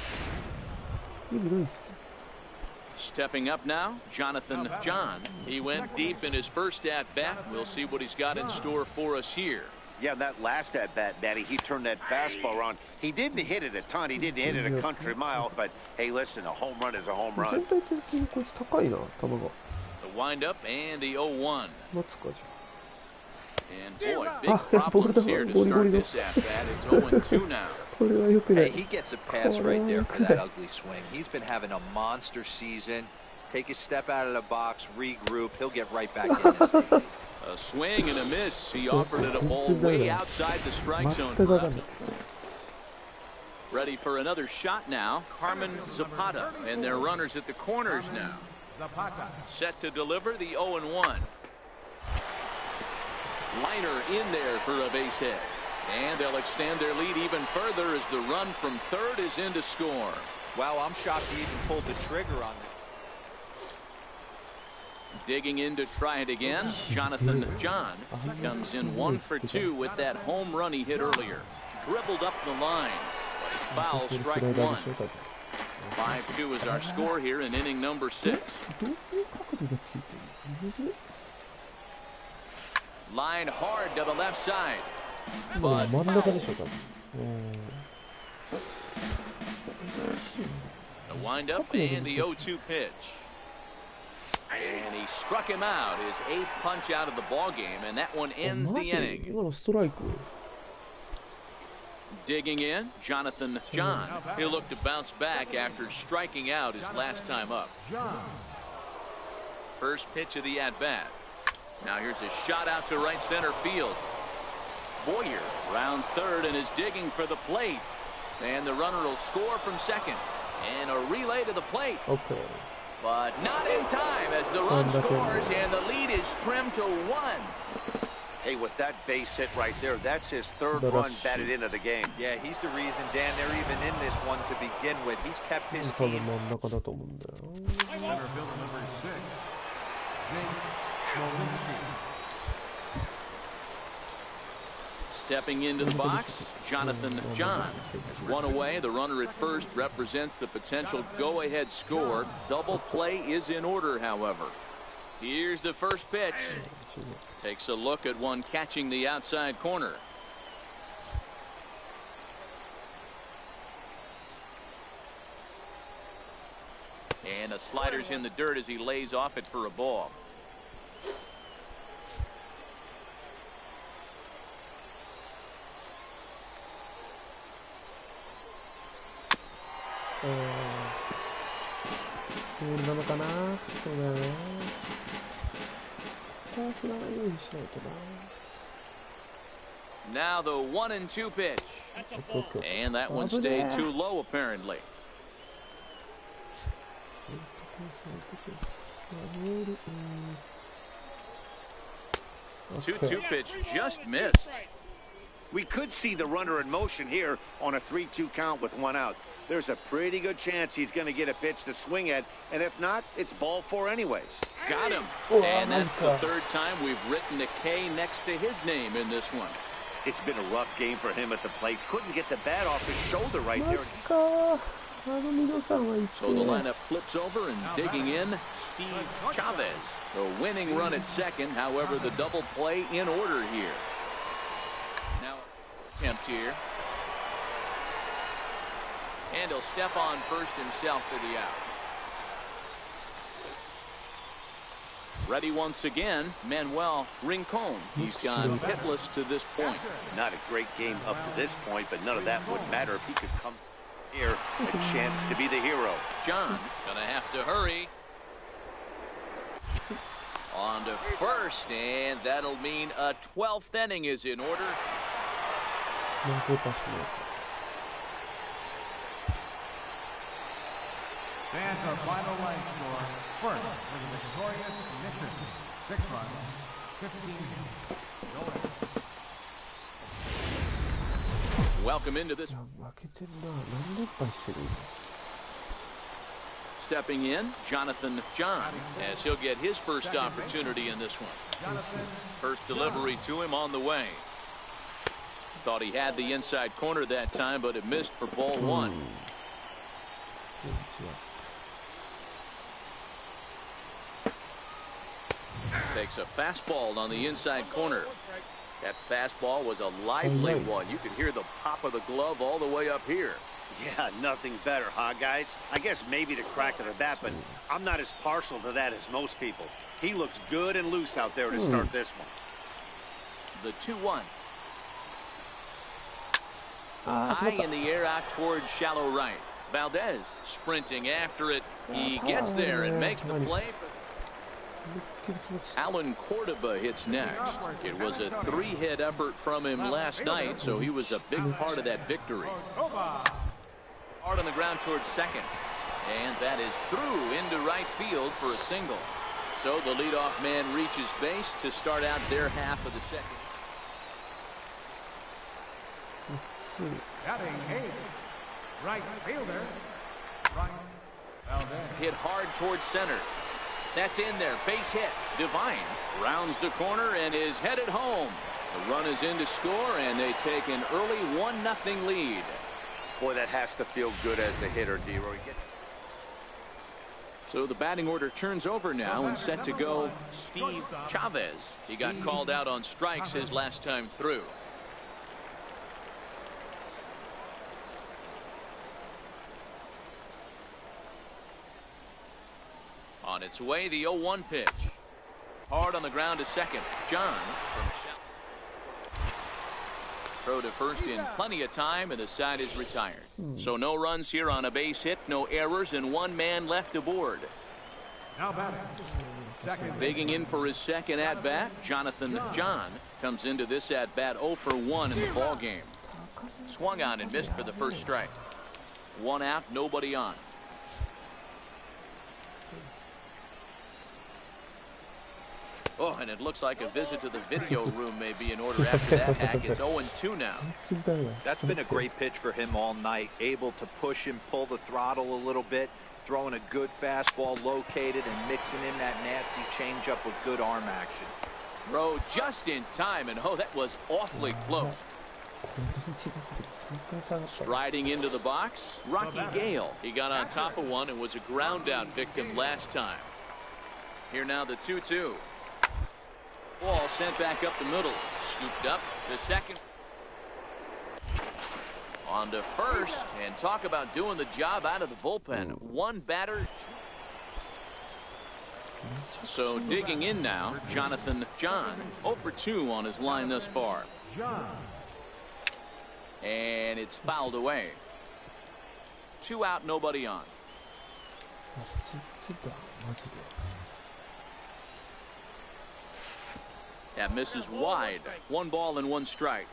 Stepping up now, Jonathan John. He went deep in his first at-bat. We'll see what he's got in store for us here. Yeah, that last at-bat, Daddy, he turned that fastball around. He didn't hit it a ton. He didn't hit it a country mile. But, hey, listen, a home run is a home run. The wind-up and the 0-1. And, boy, big problems here to start this at-bat. It's 0-2 now. Hey, he gets a pass right there for that ugly swing. He's been having a monster season. Take a step out of the box, regroup. He'll get right back in this thing. A swing and a miss. He offered it a ball way outside the strike zone. Ready for another shot now. Carmen Zapata. And their runners at the corners now. Set to deliver the 0-1. Liner in there for a base hit. And they'll extend their lead even further as the run from third is in to score. Wow, I'm shocked he even pulled the trigger on it. Digging in to try it again, Jonathan John. He comes in 1 for 2 with that home run he hit earlier. Dribbled up the line, but it's foul, strike 1. 5-2 is our score here in inning number 6. Line hard to the left side. But foul. The windup and the 0-2 pitch. And he struck him out, his 8th punch out of the ball game, and that one ends the inning. Digging in, Jonathan John. He'll look to bounce back after striking out his last time up. First pitch of the at-bat. Now here's a shot out to right center field. Boyer rounds third and is digging for the plate. And the runner will score from second. And a relay to the plate. Okay. But not in time as the run scores and the lead is trimmed to 1. Hey, with that base hit right there, that's his 3rd run batted into the game. Yeah, he's the reason, Dan, they're even in this one to begin with. He's kept his team. Center fielder number 6, Jake Molinsky. Stepping into the box, Jonathan John has one away. The runner at first represents the potential go-ahead score. Double play is in order, however. Here's the first pitch. Takes a look at one catching the outside corner. And a slider's in the dirt as he lays off it for a ball. Now the 1-2 pitch. And that one stayed too low apparently. 2-2 pitch just missed. We could see the runner in motion here on a 3-2 count with 1 out. There's a pretty good chance he's going to get a pitch to swing at, and if not, it's ball 4 anyways. Got him. And that's the 3rd time we've written a K next to his name in this one. It's been a rough game for him at the plate. Couldn't get the bat off his shoulder right there. So the lineup flips over and digging in, Steve Chavez. The winning run at second, however, the double play in order here. Now, attempt here. And he'll step on first himself for the out. Ready once again, Manuel Rincon. He's gone hitless to this point. Not a great game up to this point, but none of that would matter if he could come here. A chance to be the hero. John gonna have to hurry. On to first, and that'll mean a 12th inning is in order. Stands our final line score. First, with the victorious Mission. 6 runs, 15 hits. Welcome into this. Stepping in, Jonathan John, as he'll get his first opportunity in this one. First delivery to him on the way. Thought he had the inside corner that time, but it missed for ball one. Takes a fastball on the inside corner. That fastball was a lively one. You could hear the pop of the glove all the way up here. Yeah, nothing better, huh, guys? I guess maybe the crack of the bat, but I'm not as partial to that as most people. He looks good and loose out there to start this one. The 2-1. High in the air out towards shallow right. Valdez sprinting after it. He gets there and makes the play. Alan Cordoba hits next. It was a 3-hit effort from him last night, so he was a big part of that victory. Hard on the ground towards second. And that is through into right field for a single. So the leadoff man reaches base to start out their half of the second. Batting eighth, right fielder, Valdez. Hit hard towards center. That's in there. Base hit. Divine rounds the corner and is headed home. The run is in to score, and they take an early 1-0 lead. Boy, that has to feel good as a hitter, D-Roy. So the batting order turns over now and set to go Steve Chavez. He got called out on strikes his last time through. On its way, the 0-1 pitch. Hard on the ground to second. John from shallow. Throw to first in plenty of time, and the side is retired. So no runs here on a base hit, no errors, and one man left aboard. Now batting, second. Bigging in for his second at-bat, Jonathan John comes into this at-bat 0 for 1 in the ball game. Swung on and missed for the first strike. One out, nobody on. Oh, and it looks like a visit to the video room may be in order after that hack. It's 0-2 now. That's been a great pitch for him all night. Able to push and pull the throttle a little bit, throwing a good fastball located and mixing in that nasty changeup with good arm action. Throw just in time, and oh, that was awfully close. Striding into the box, Rocky Gale. He got on top of one and was a ground out victim last time. Here now the 2-2. Ball sent back up the middle. Scooped up to second. On to first. And talk about doing the job out of the bullpen. One batter. So digging in now, Jonathan John. 0 for 2 on his line thus far. And it's fouled away. 2 out, nobody on. That misses wide. 1 ball and 1 strike.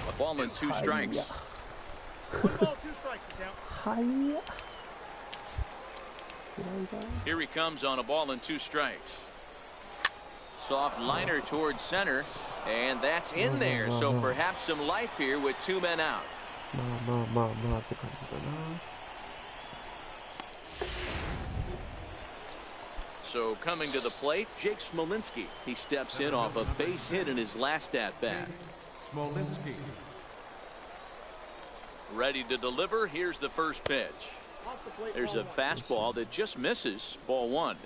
A ball and 2 strikes. 1 ball, 2 strikes. Here he comes on a ball and 2 strikes. Soft liner towards center, and that's in there. So perhaps some life here with 2 men out. So coming to the plate, Jake Smolinski. He steps in off a base hit in his last at-bat. Smolinski. Ready to deliver. Here's the first pitch. There's a fastball that just misses. Ball 1.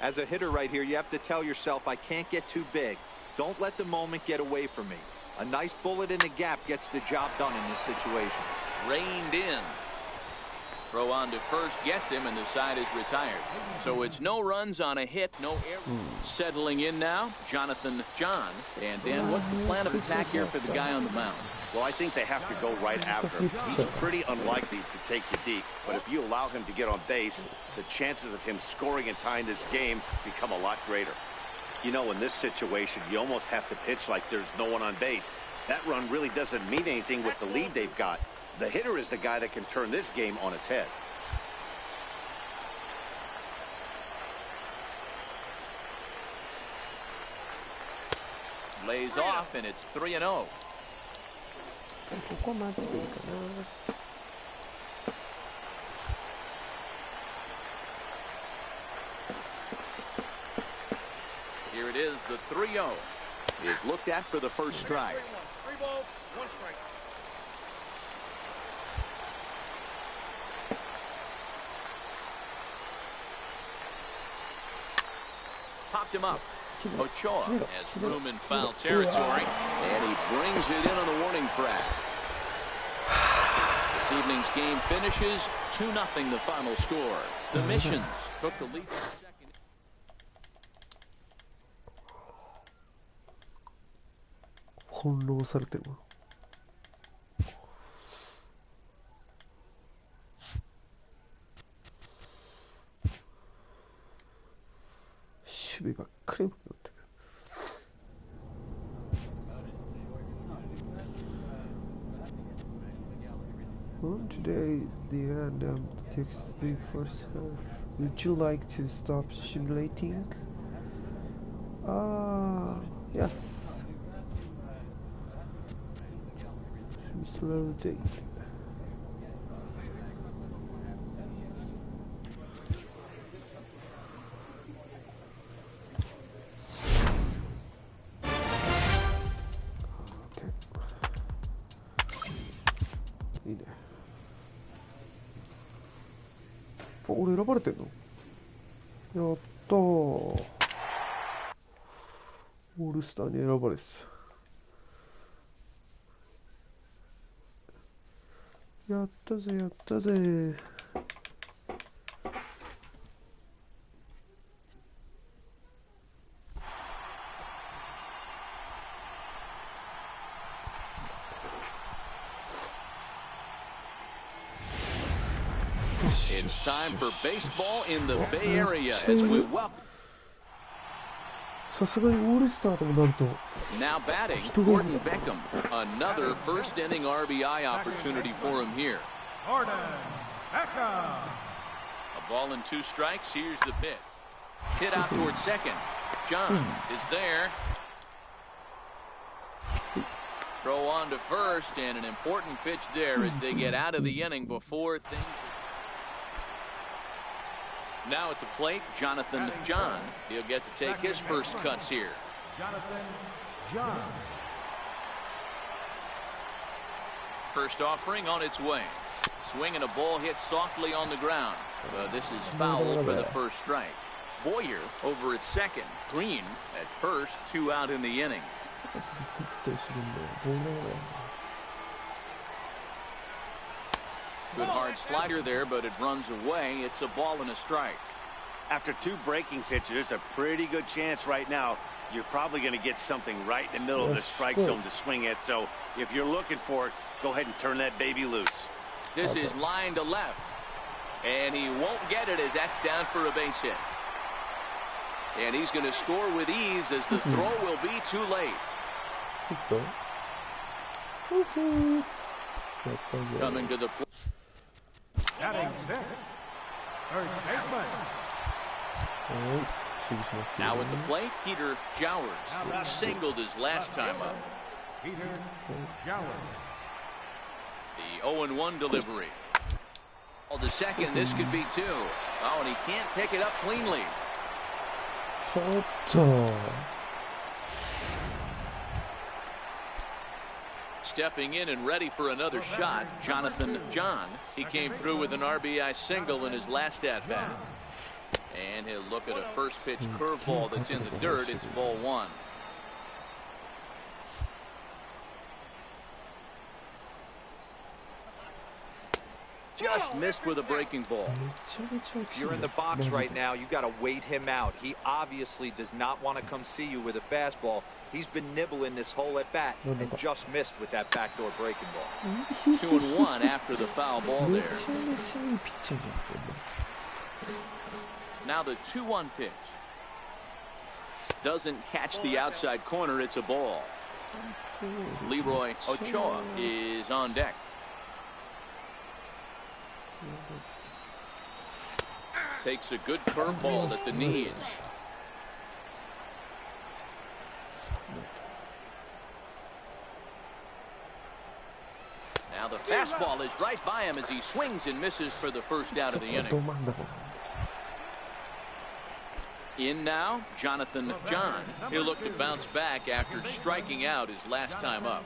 As a hitter right here, you have to tell yourself, I can't get too big. Don't let the moment get away from me. A nice bullet in the gap gets the job done in this situation. Reined in. Throw on to first gets him, and the side is retired. So it's no runs on a hit, no error. Settling in now, Jonathan John. And Dan, what's the plan of attack here for the guy on the mound? Well, I think they have to go right after him. He's pretty unlikely to take you deep, but if you allow him to get on base, the chances of him scoring and tying this game become a lot greater. You know, in this situation, you almost have to pitch like there's no one on base. That run really doesn't mean anything with the lead they've got. The hitter is the guy that can turn this game on its head. Lays off, and it's 3-0. is the 3-0. Is looked at for the first strike. 3 balls, 1 strike. Popped him up. Ochoa has room in foul territory, and he brings it in on the warning track. This evening's game finishes 2-0 the final score. The Missions took the lead in the second. Today, the end takes the first half. Would you like to stop simulating? Yes. Slow date.いいね。俺選ばれてんの？やったー。オールスターに選ばれてた。やったぜやったぜ。It's time for baseball in the Bay Area as we welcome. さすがにオールスターともなると。 Now batting, Gordon Beckham. Another first inning RBI opportunity for him here. Gordon Beckham. A ball and 2 strikes. Here's the pitch. Hit out towards second. John is there. Throw on to first, and an important pitch there as they get out of the inning before things. Now at the plate, Jonathan John. He'll get to take his first cuts here. Jonathan John. First offering on its way. Swing and a ball hit softly on the ground. This is foul for the first strike. Boyer over at second. Green at first, 2 out in the inning. Good hard slider there, but it runs away. It's a ball and a strike. After 2 breaking pitches, there's a pretty good chance right now you're probably going to get something right in the middle of the strike zone to swing at. So if you're looking for it, go ahead and turn that baby loose. This is line to left, and he won't get it as that's down for a base hit. And he's going to score with ease as the throw will be too late. Coming to the plate. Batting 6th, third baseman. Now at the plate, Peter Jowers. He singled his last time up. Peter Jowers. The 0-1 delivery. Oh, the second, this could be 2. Oh, and he can't pick it up cleanly. Stepping in and ready for another shot, Jonathan John. He came through with an RBI single in his last at-bat. And he'll look at a first pitch curveball that's in the dirt. It's ball 1. Just missed with a breaking ball. If you're in the box right now, you got to wait him out. He obviously does not want to come see you with a fastball. He's been nibbling this whole at bat and just missed with that backdoor breaking ball. 2-1 after the foul ball there. Now the 2-1 pitch. Doesn't catch the outside corner. It's a ball. Leroy Ochoa is on deck. Takes a good curveball at the knees. Now the fastball is right by him as he swings and misses for the first out of the inning. In now, Jonathan John. He'll look to bounce back after striking out his last time up.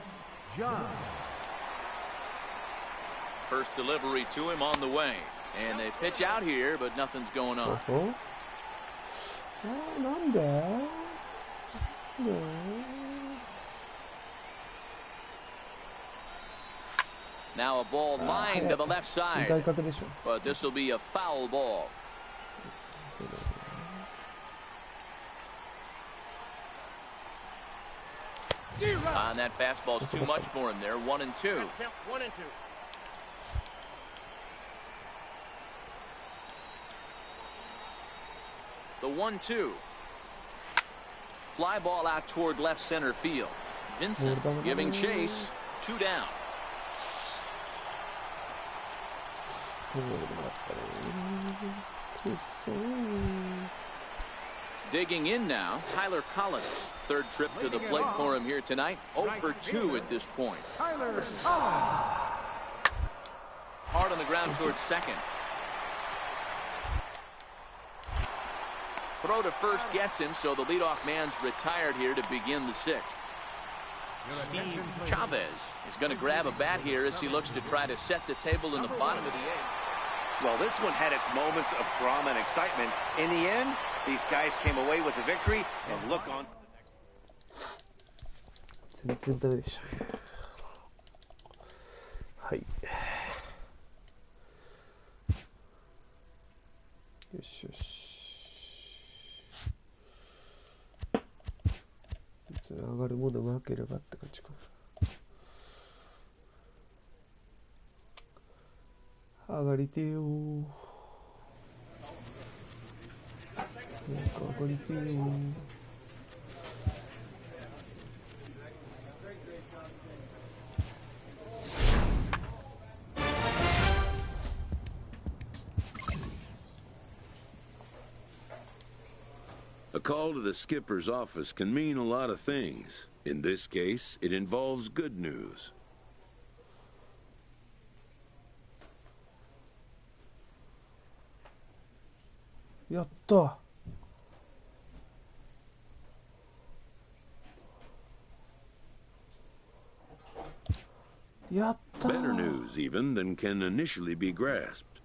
First delivery to him on the way. And they pitch out here, but nothing's going on. Now a ball lined to the left side. But this will be a foul ball. And that fastball's too much for him there. 1-2. The 1-2. Fly ball out toward left center field. Vincent giving chase. 2 down. Digging in now, Tyler Collins. Third trip to the plate for him here tonight. 0 for 2 at this point. Hard on the ground towards second. Throw to first gets him, so the leadoff man's retired here to begin the 6th. Steve Chavez is going to grab a bat here as he looks to try to set the table in the bottom of the 8th. Well, this one had its moments of drama and excitement. In the end, these guys came away with the victory and look on. 全然ダメでした。はい。よしよし。別に上がるものがなければって感じかな。上がりてよー。なんか上がりてよー。A call to the skipper's office can mean a lot of things. In this case, it involves good news. Yatta. Yatta. Better news, even, than can initially be grasped.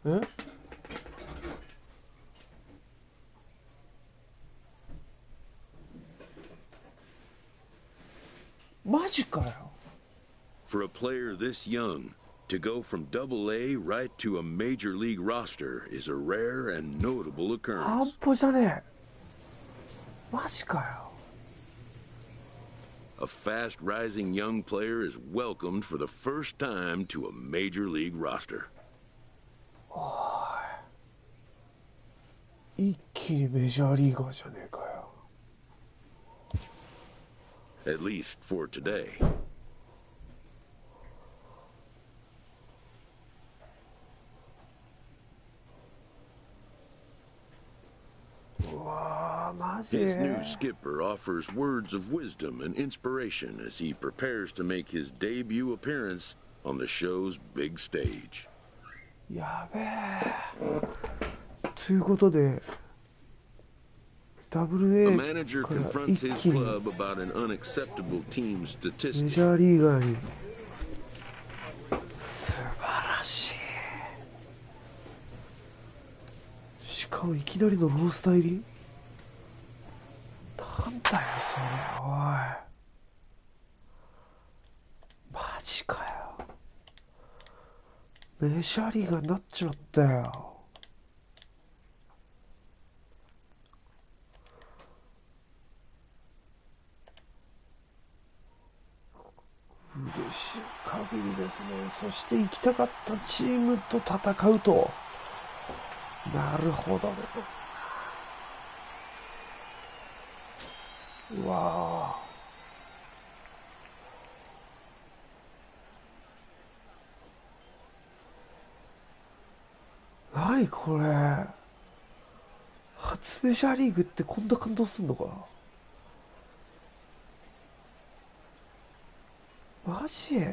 え？マジかよ。For a player this young, to go from AA right to a major league roster is a rare and notable 半 occurrence. 端じゃねえ。マジかよ。A fast-rising young player is welcomed for the first time to a major league roster. 一気にメジャーリーガーじゃねえかよ。At least for today. うわー、マジ His new skipper offers words of wisdom and inspiration as he prepares to make his debut appearance on the show's big stage. やべえ。ということで、A AA manager から confronts 一 his 気に club about an unacceptable team メ statistic. ジャーリーガーに。素晴らしい。しかもいきなりのロースター入り。なんだよそれ、おい。マジかよ。メジャーリーガーになっちまったよ。嬉しい限りですね。そして行きたかったチームと戦うと。なるほどね。うわぁ。何これ。初メジャーリーグってこんな感動すんのか。マジ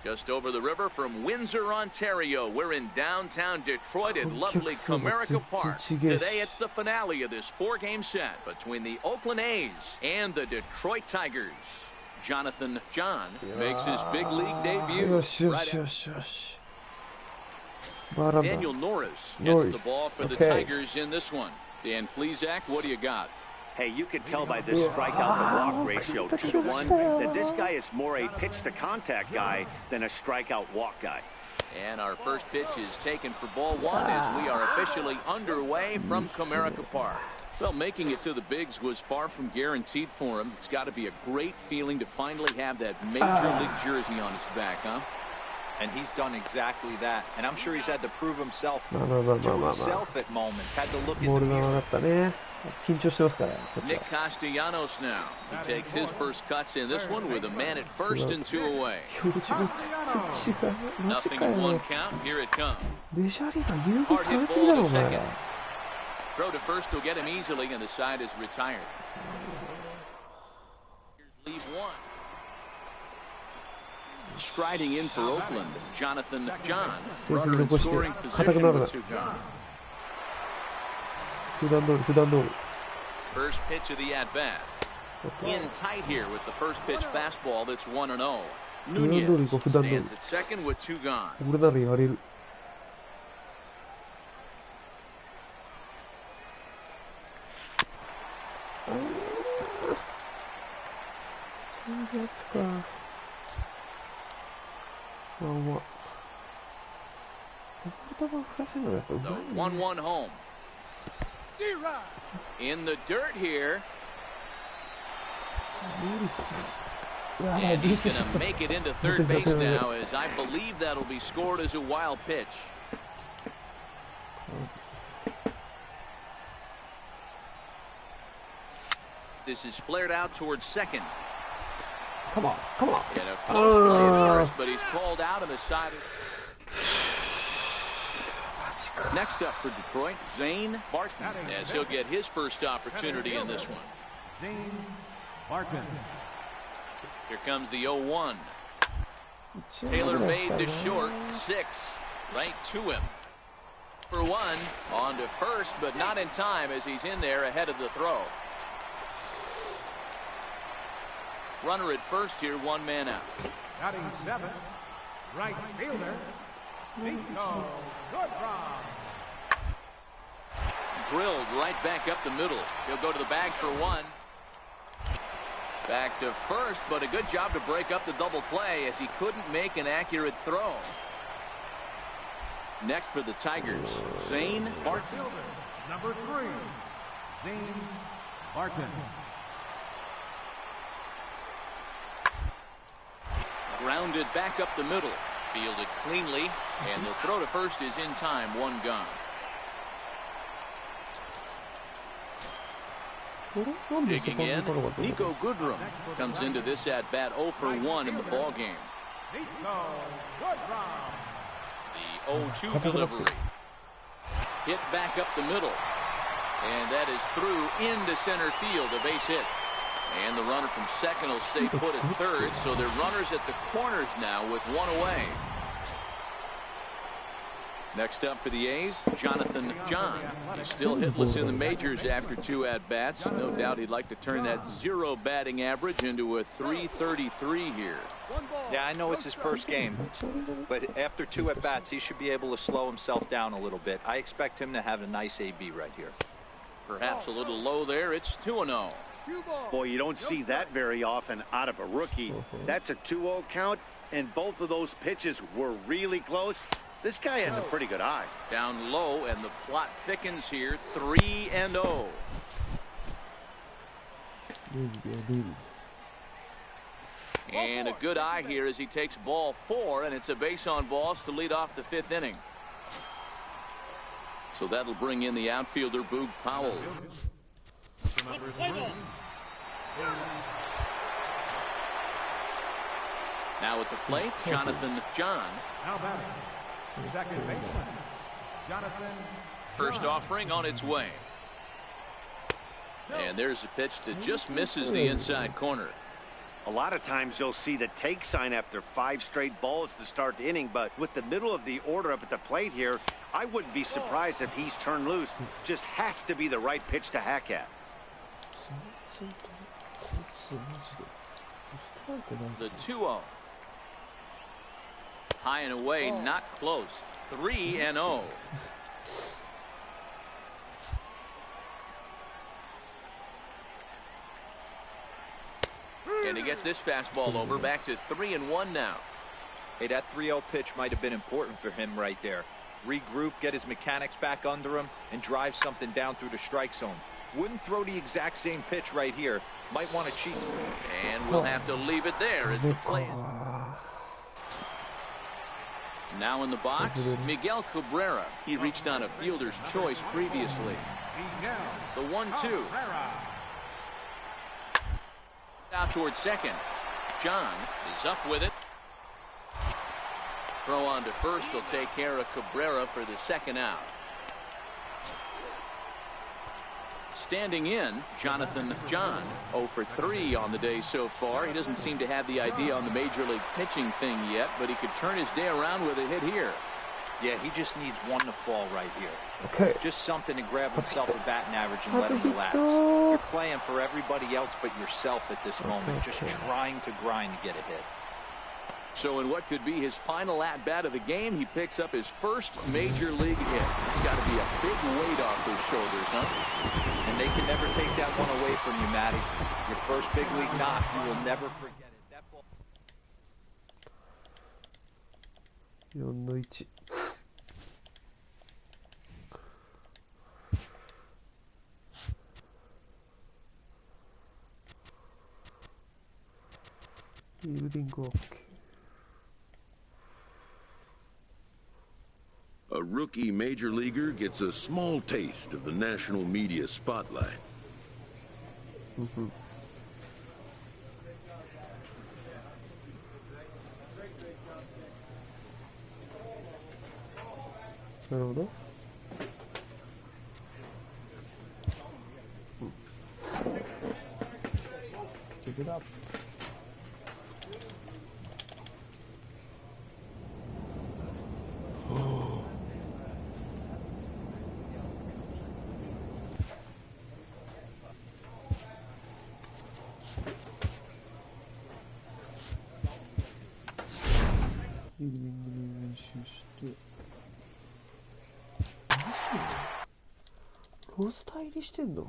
Just over the river from Windsor, Ontario. We're in downtown Detroit at lovely Comerica Park. Today it's the finale of this 4-game set between the Oakland A's and the Detroit Tigers. Jonathan John makes his big league debut. Daniel Norris gets the ball for the Tigers in this one. Dan Plesac, what do you got? Hey, you can tell by this strikeout-to-walk ratio 2-to-1 that this guy is more a pitch-to-contact guy than a strikeout-walk guy. And our first pitch is taken for ball 1 as we are officially underway from Comerica Park. Well, making it to the bigs was far from guaranteed for him. It's got to be a great feeling to finally have that Major League jersey on his back, huh? And he's done exactly that. And I'm sure he's had to prove himself to himself at moments. Had to look in the mirror. Nick Castellanos now. He takes his first cuts in this one with a man at first and 2 away. Nothing in 1 count. Here it comes. Hard hit ball to second. Throw to first will get him easily, and the side is retired. Here's leave 1. Striding in for Oakland, Jonathan John. Runner in scoring position with 2 gone. First pitch of the at-bat. In tight here with the first pitch fastball that's 1-0. Nunez stands at second with 2 gone. The 1-1 home. In the dirt here. And he's going to make it into third base now, as I believe that'll be scored as a wild pitch. This is flared out towards second. Come on. And a close play at first, but he's called out on the side. Next up for Detroit, Zane Barton, as he'll get his first opportunity in this one. Zane Barton. Here comes the 0-1. Taylor made to short, 6, right to him. For 1, on to first, but not in time as he's in there ahead of the throw. Runner at first here, 1 man out. Batting 7th, right fielder, Nico Goodrum. Drilled right back up the middle. He'll go to the bag for 1. Back to first, but a good job to break up the double play as he couldn't make an accurate throw. Next for the Tigers, Zane Barton. Number 3, Zane Barton. Grounded back up the middle. Fielded cleanly, and the throw to first is in time, 1 gone. Digging in, Nico Goodrum comes into this at-bat 0 for 1 in the ballgame. The 0-2 delivery. Hit back up the middle. And that is through into center field, a base hit. And the runner from second will stay put at third, so they're runners at the corners now with 1 away. Next up for the A's, Jonathan John. He's still hitless in the majors after 2 at-bats. No doubt he'd like to turn that 0 batting average into a .333 here. Yeah, I know it's his first game, but after 2 at-bats, he should be able to slow himself down a little bit. I expect him to have a nice AB right here. Perhaps a little low there. It's 2-0. Boy, you don't see that very often out of a rookie. That's a 2-0 count, and both of those pitches were really close. This guy has a pretty good eye. Down low, and the plot thickens here. 3-0. And a good eye here as he takes ball 4, and it's a base on balls to lead off the 5th inning. So that'll bring in the outfielder, Boog Powell. Now at the plate, Jonathan John. Now batting, second baseman, Jonathan. First offering on its way. And there's a pitch that just misses the inside corner. A lot of times you'll see the take sign after 5 straight balls to start the inning, but with the middle of the order up at the plate here, I wouldn't be surprised if he's turned loose. Just has to be the right pitch to hack at. The 2-0. High and away, not close. 3-0. And he gets this fastball over, back to 3-1 now. Hey, that 3-0 pitch might have been important for him right there. Regroup, get his mechanics back under him, and drive something down through the strike zone. Wouldn't throw the exact same pitch right here. Might want to cheat. And we'll have to leave it there as the play is. Now in the box, Miguel Cabrera. He reached on a fielder's choice previously. The 1-2. Out towards second. John is up with it. Throw on to first will take care of Cabrera for the second out. Standing in, Jonathan John, 0 for 3 on the day so far. He doesn't seem to have the idea on the major league pitching thing yet, but he could turn his day around with a hit here. Yeah, he just needs one to fall right here. Okay. Just something to grab himself a batting average and let him relax. You're playing for everybody else but yourself at this moment, just trying to grind to get a hit. So in what could be his final at-bat of the game, he picks up his first major league hit. It's got to be a big weight off his shoulders, huh? And they can never take that one away from you, Matty. Your first big league knock, you will never forget it. That ball... 4-1。Fielding okay. A rookie major leaguer gets a small taste of the national media spotlight. Give it up.ロースター入りしてんの？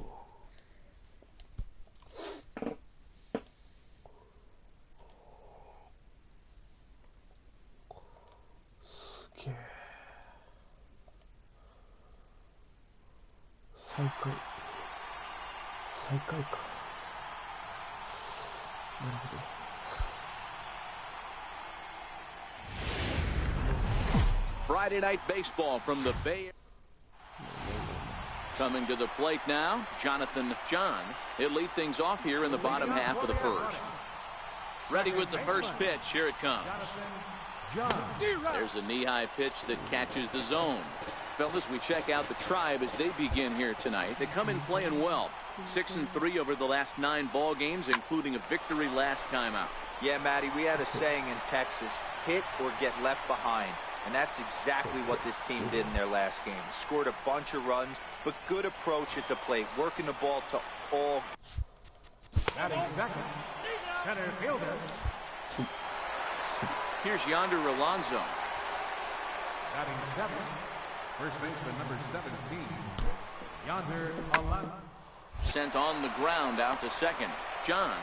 すげえ。再開か。なるほど。Friday night baseball from the Bay. Coming to the plate now, Jonathan John. He'll lead things off here in the bottom half of the first. Ready with the first pitch. Here it comes. There's a knee-high pitch that catches the zone. Fellas, we check out the Tribe as they begin here tonight. They come in playing well. 6-3 over the last 9 ball games, including a victory last time out. Yeah, Matty, we had a saying in Texas, hit or get left behind. And that's exactly what this team did in their last game. Scored a bunch of runs, but good approach at the plate, working the ball to all. Batting second, center fielder. Here's Yonder Alonso. Batting seventh, first baseman number 17, Yonder Alonso. Sent on the ground out to second. John.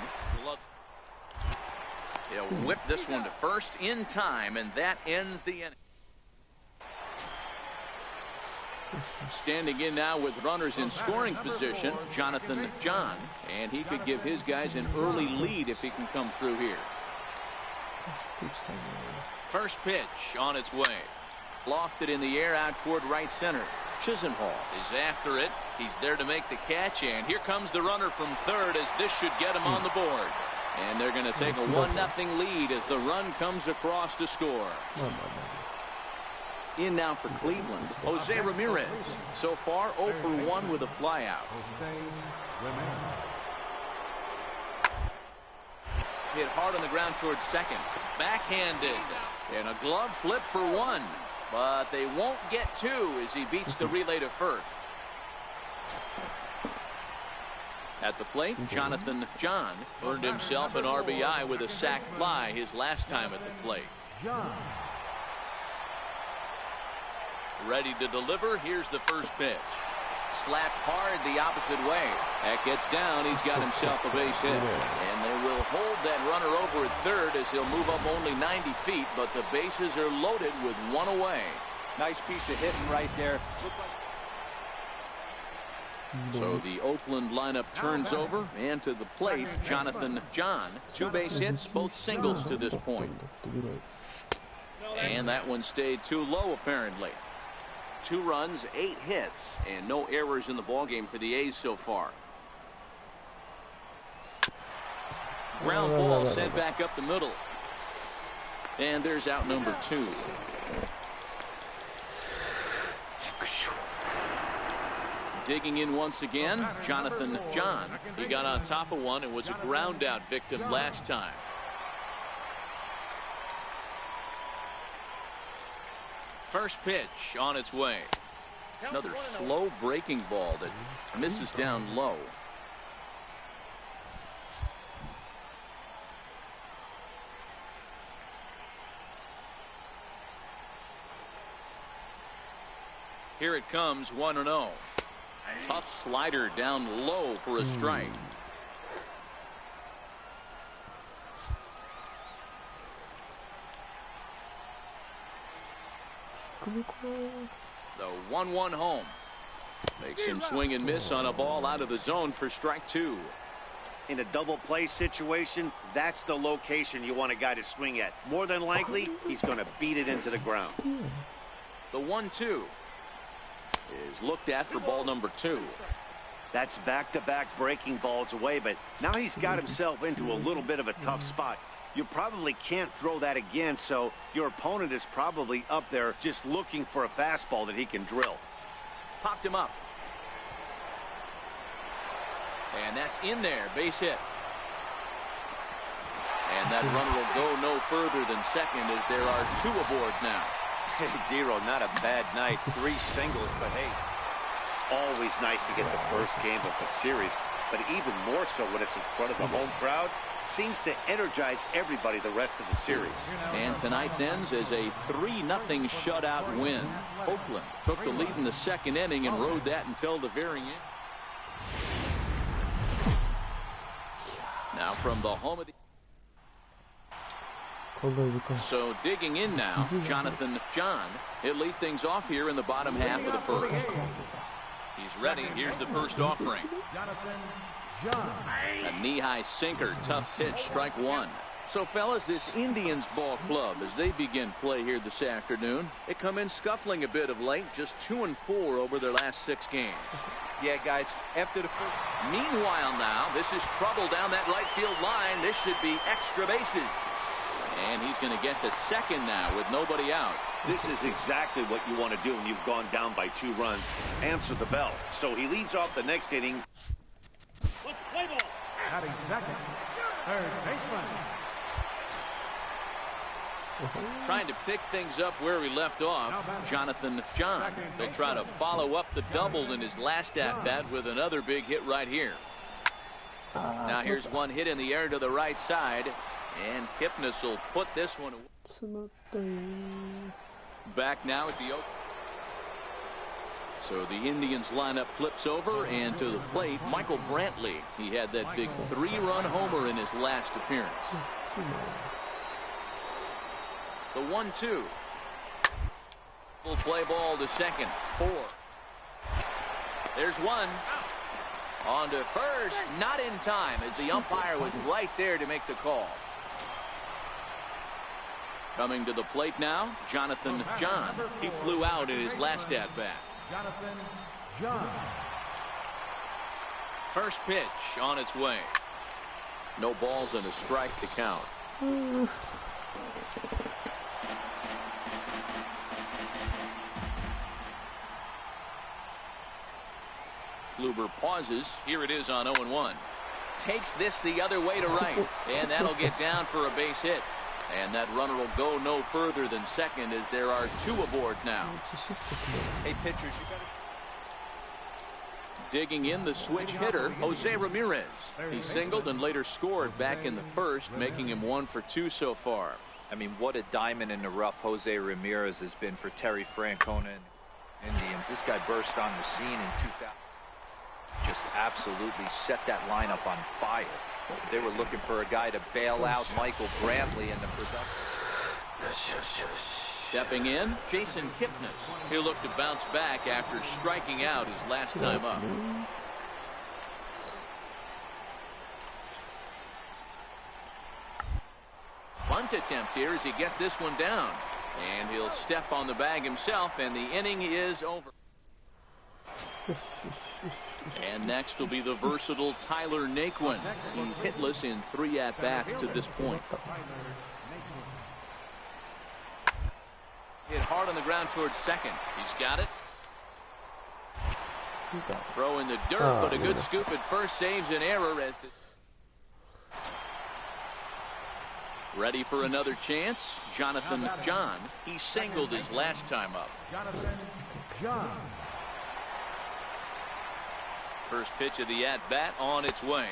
He'll whip this one to first in time, and that ends the inning. Standing in now with runners in scoring position, Jonathan John, and he could give his guys an early lead if he can come through here. First pitch on its way. Lofted in the air out toward right center. Chisenhall is after it. He's there to make the catch, and here comes the runner from third as this should get him on the board. And they're going to take a 1-0 lead as the run comes across to score. In now for Cleveland, Jose Ramirez. So far, 0 for 1 with a flyout. hit hard on the ground towards second. Backhanded. And a glove flip for one. But they won't get two as he beats the relay to first. At the plate, Jonathan John earned himself an RBI with a sac fly his last time at the plate. Ready to deliver. Here's the first pitch. Slapped hard the opposite way. That gets down. He's got himself a base hit. And they will hold that runner over at third as he'll move up only 90 feet, but the bases are loaded with one away. Nice piece of hitting right there. So the Oakland lineup turns over, and to the plate, Jonathan John. 2 base hits, both singles to this point. And that one stayed too low, apparently. 2 runs, 8 hits, and no errors in the ballgame for the A's so far. Ground ball sent back up the middle. And there's out number 2. Digging in once again, Jonathan John. He got on top of one and was a ground out victim last time. First pitch on its way. Another slow breaking ball that misses down low. Here it comes, 1-0. Tough slider down low for a strike. The 1-1 home. Makes him swing and miss on a ball out of the zone for strike 2. In a double play situation, that's the location you want a guy to swing at. More than likely, he's going to beat it into the ground. The 1-2 is looked at for ball number 2. That's back-to-back breaking balls away, but now he's got himself into a little bit of a tough spot. You probably can't throw that again, so your opponent is probably up there just looking for a fastball that he can drill. Popped him up. And that's in there, base hit. And that runner will go no further than second as there are 2 aboard now. Hey, Dero, not a bad night. 3 singles, but hey, always nice to get the first game of the series, but even more so when it's in front of the home crowd. Seems to energize everybody the rest of the series. And tonight's ends as a 3-0 shutout win. Oakland took the lead in the second inning and rode that until the very end. Now from the home of the... So digging in now, Jonathan John. He'll lead things off here in the bottom half of the first. He's ready. Here's the first offering. A knee-high sinker, tough pitch, strike 1. So, fellas, this Indians ball club, as they begin play here this afternoon, they come in scuffling a bit of late, just 2-4 over their last 6 games. Yeah, guys, after the first... Meanwhile now, this is trouble down that right field line. This should be extra bases. And he's going to get to second now with nobody out. This is exactly what you want to do when you've gone down by 2 runs. Answer the bell. So he leads off the next inning. Batting second, third baseman. Trying to pick things up where he left off, Jonathan John. They'll try to follow up the double in his last at-bat with another big hit right here. Now here's one hit in the air to the right side, and Kipnis will put this one away. Back now at the Oakland. So the Indians lineup flips over, and to the plate, Michael Brantley. He had that big 3-run homer in his last appearance. The 1-2. Full play ball to second. 4. There's one. On to first. Not in time as the umpire was right there to make the call. Coming to the plate now, Jonathan John. He flew out in his last at-bat. Jonathan John. First pitch on its way. No balls and a strike to count. Kluber pauses. Here it is on 0-1. takes this the other way to right, and that'll get down for a base hit. And that runner will go no further than second as there are 2 aboard now. Hey, pitchers, you got Digging in the switch hitter, Jose Ramirez. He singled and later scored back in the first, making him 1 for 2 so far. I mean, what a diamond in the rough Jose Ramirez has been for Terry Francona and Indians. This guy burst on the scene in 2000. Just absolutely set that lineup on fire. They were looking for a guy to bail out Michael Brantley in the production. Stepping in, Jason Kipnis. He'll look to bounce back after striking out his last time up. Bunt attempt here as he gets this one down. And he'll step on the bag himself, and the inning is over. And next will be the versatile Tyler Naquin. He's hitless in 3 at-bats to this point. Hit hard on the ground towards second. He's got it. Throw in the dirt, but a good scoop at first saves an error as the... Ready for another chance, Jonathan John. He singled his last time up. Jonathan John. First pitch of the at-bat on its way.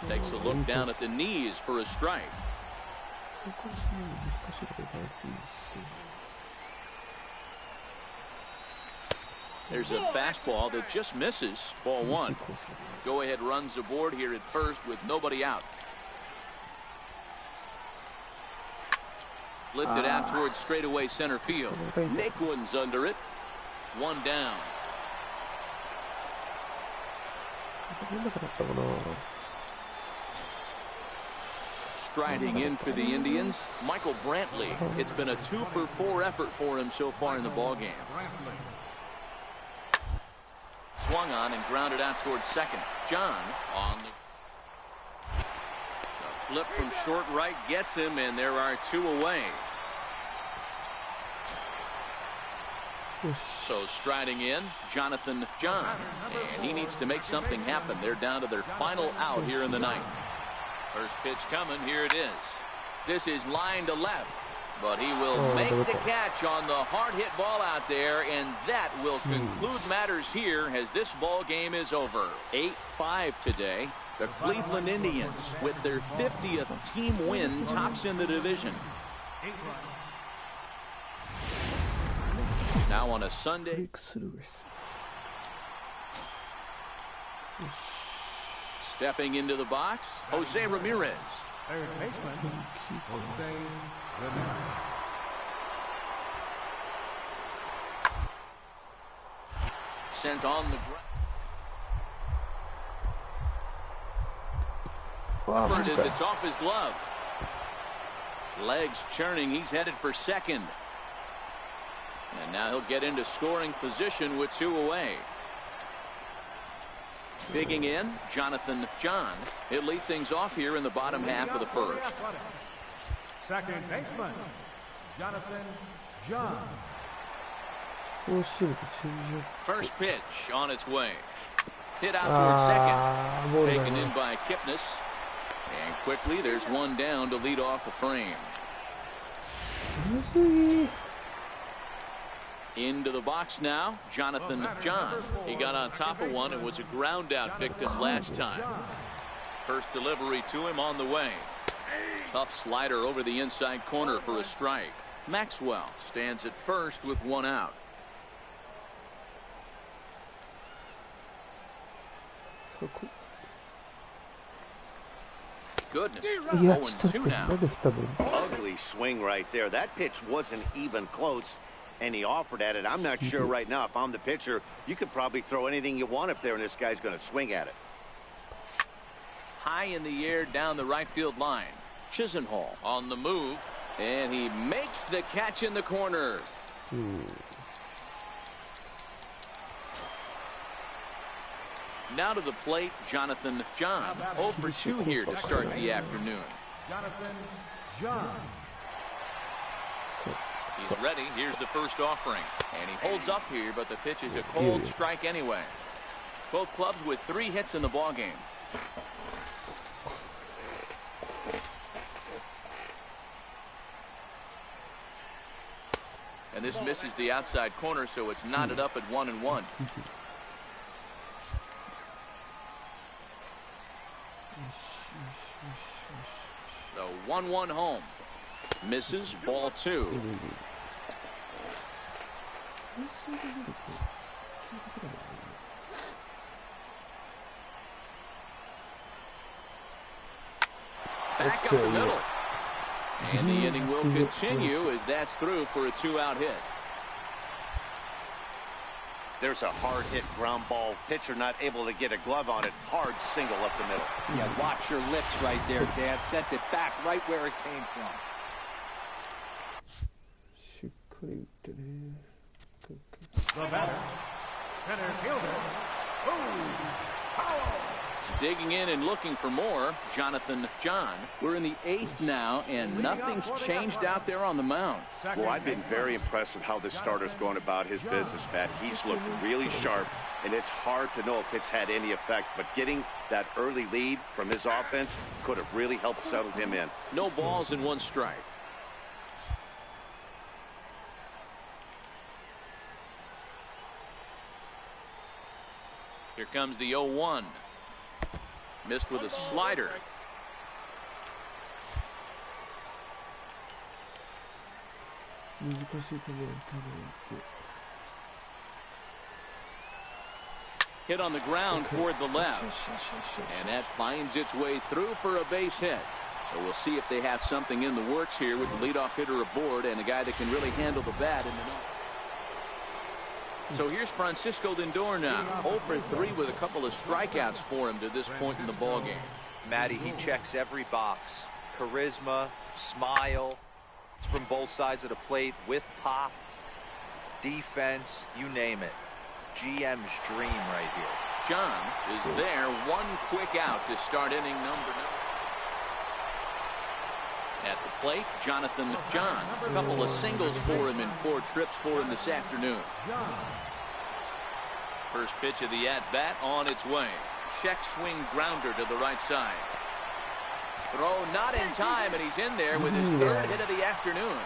Takes a look down at the knees for a strike. There's a fastball that just misses. Ball 1. Go-ahead runs aboard here at first with nobody out. Lifted out towards straightaway center field. Naquin's under it. 1 down. Striding in for the Indians, Michael Brantley. It's been a 2 for 4 effort for him so far in the ballgame. Swung on and grounded out towards second. John on the flip from short right gets him, and there are 2 away. So striding in, Jonathan John, and he needs to make something happen. They're down to their final out here in the ninth. First pitch coming, here it is. This is line to left, but he will make the catch on the hard hit ball out there, and that will conclude matters here as this ball game is over. 8-5 today. The Cleveland Indians, with their 50th team win, tops in the division. Now on a Sunday. Stepping into the box, Jose Ramirez. Third baseman, Jose Ramirez. Sent on the ground. As it's off his glove. Legs churning, he's headed for second. And now he'll get into scoring position with 2 away. Digging in, Jonathan John. He'll lead things off here in the bottom half of the first. Second baseman, Jonathan John. First pitch on its way. Hit out towards second. Taken in by Kipnis. And quickly there's 1 down to lead off the frame. Into the box now, Jonathan John. He got on top of one and was a ground out victim last time. First delivery to him on the way. Tough slider over the inside corner for a strike. Maxwell stands at first with 1 out. Goodness, 0-2 now. Ugly swing right there. That pitch wasn't even close. And he offered at it. I'm not sure right now if I'm the pitcher, you could probably throw anything you want up there and this guy's going to swing at it. High in the air down the right field line. Chisenhall on the move, and he makes the catch in the corner. Now to the plate, Jonathan John. 0 for 2 here to start the afternoon. Jonathan John. He's ready. Here's the first offering. And he holds up here, but the pitch is a cold strike anyway. Both clubs with 3 hits in the ballgame. And this misses the outside corner, so it's knotted up at 1-1. The 1-1 home. Misses, ball 2. Back up the middle. And the inning will continue as that's through for a 2-out hit. There's a hard hit ground ball. Pitcher not able to get a glove on it. Hard single up the middle. Yeah, watch your lips right there, Dan. Sent it back right where it came from. The batter, center fielder, Powell. Digging in and looking for more, Jonathan John. We're in the 8th now, and nothing's changed out there on the mound. Well, I've been very impressed with how this starter's going about his business, Matt. He's looked really sharp, and it's hard to know if it's had any effect, but getting that early lead from his offense could have really helped settle him in. No balls and 1 strike. Here comes the 0-1. Missed with a slider. Hit on the ground toward the left. And that finds its way through for a base hit. So we'll see if they have something in the works here with the leadoff hitter aboard and a guy that can really handle the bat in the ninth. So here's Francisco Lindor now, 0 for 3 with a couple of strikeouts for him to this point in the ballgame. Matty, he checks every box. Charisma, smile. It's from both sides of the plate with pop, defense, you name it. GM's dream right here. John is there, 1 quick out to start inning number 9. At the plate, Jonathan John. A couple of singles for him and 4 trips for him this afternoon. First pitch of the at-bat on its way. Check swing grounder to the right side. Throw not in time, and he's in there with his 3rd hit of the afternoon.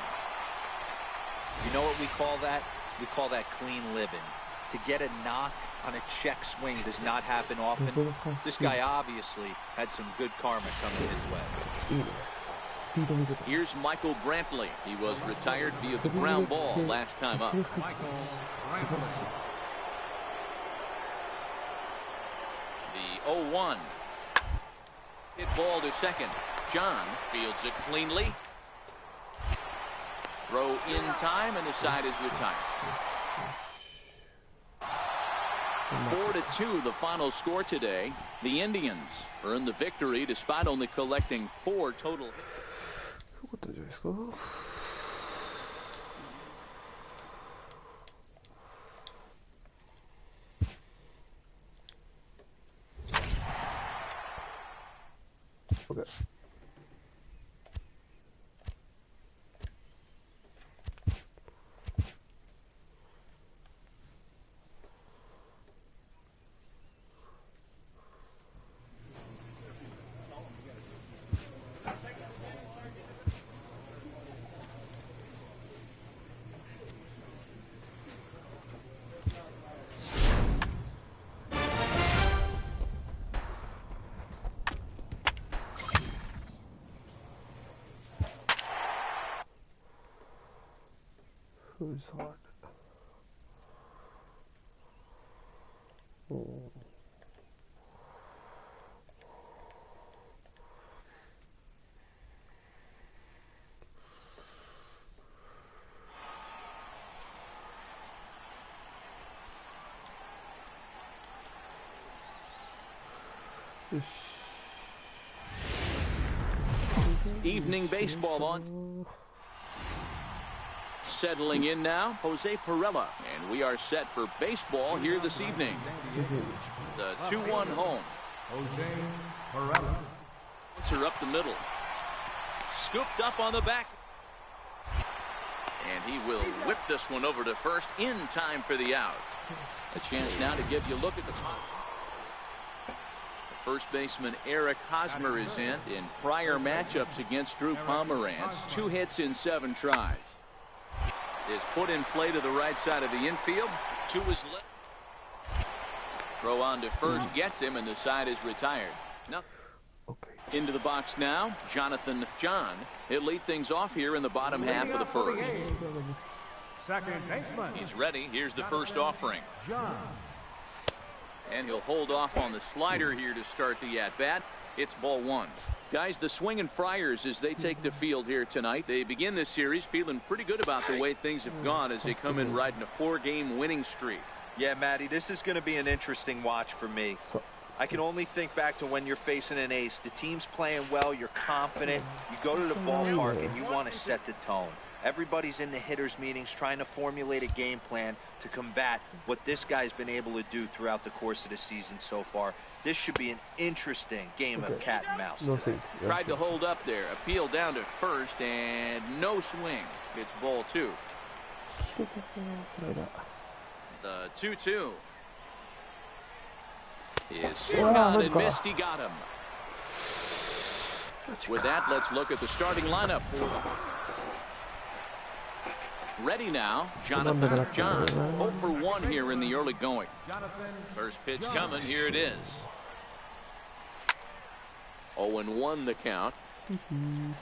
You know what we call that? We call that clean living. To get a knock on a check swing does not happen often. This guy obviously had some good karma coming his way. Here's Michael Brantley. He was retired via the ground ball last time up. The 0-1. Hit ball to second. John fields it cleanly. Throw in time, and the side is retired. 4-2 the final score today. The Indians earn the victory despite only collecting 4 total hits. Okay. Who's hard? Evening baseball on. Settling in now, Jose Perella, and we are set for baseball here this evening. The 2-1 home. Jose Perella. Are up the middle. Scooped up on the back. And he will whip this one over to first in time for the out. A chance now to give you a look at the first baseman Eric Hosmer is in prior matchups against Drew Pomeranz. 2 hits in 7 tries. is put in play to the right side of the infield. To his left. Throw on to first gets him, and the side is retired. Now, into the box now, Jonathan John. He'll lead things off here in the bottom half of the first. Second baseman. He's ready. Here's the first offering. John. And he'll hold off on the slider here to start the at-bat. It's ball one. Guys, the Swingin' Friars, as they take the field here tonight, they begin this series feeling pretty good about the way things have gone as they come in riding a 4-game winning streak. Yeah, Matty, this is going to be an interesting watch for me. I can only think back to when you're facing an ace. The team's playing well, you're confident, you go to the ballpark and you want to set the tone. Everybody's in the hitters' meetings trying to formulate a game plan to combat what this guy's been able to do throughout the course of the season so far. This should be an interesting game of cat and mouse. Tried to hold up there, appeal down to first, and no swing. It's ball two. The 2-2 is swung on and missed. He got him. With that, let's look at the starting lineup for them. Ready now, Jonathan John. 0 for 1 here in the early going. First pitch coming. Here it is. 0-1 the count. And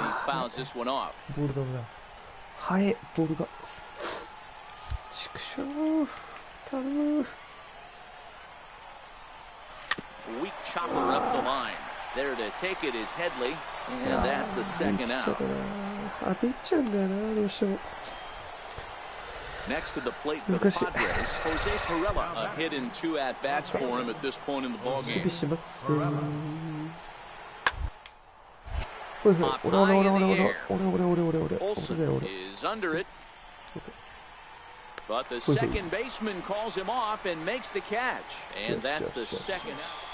he fouls this one off. Weak chopper up the line. There to take it is Headley, and that's the second out. Next to the plate for the Padres, Jose Perella. A hit in 2 at-bats for him at this point in the ballgame. Pop high in the air. Olsen is under it. But the second baseman calls him off and makes the catch. And that's the second out.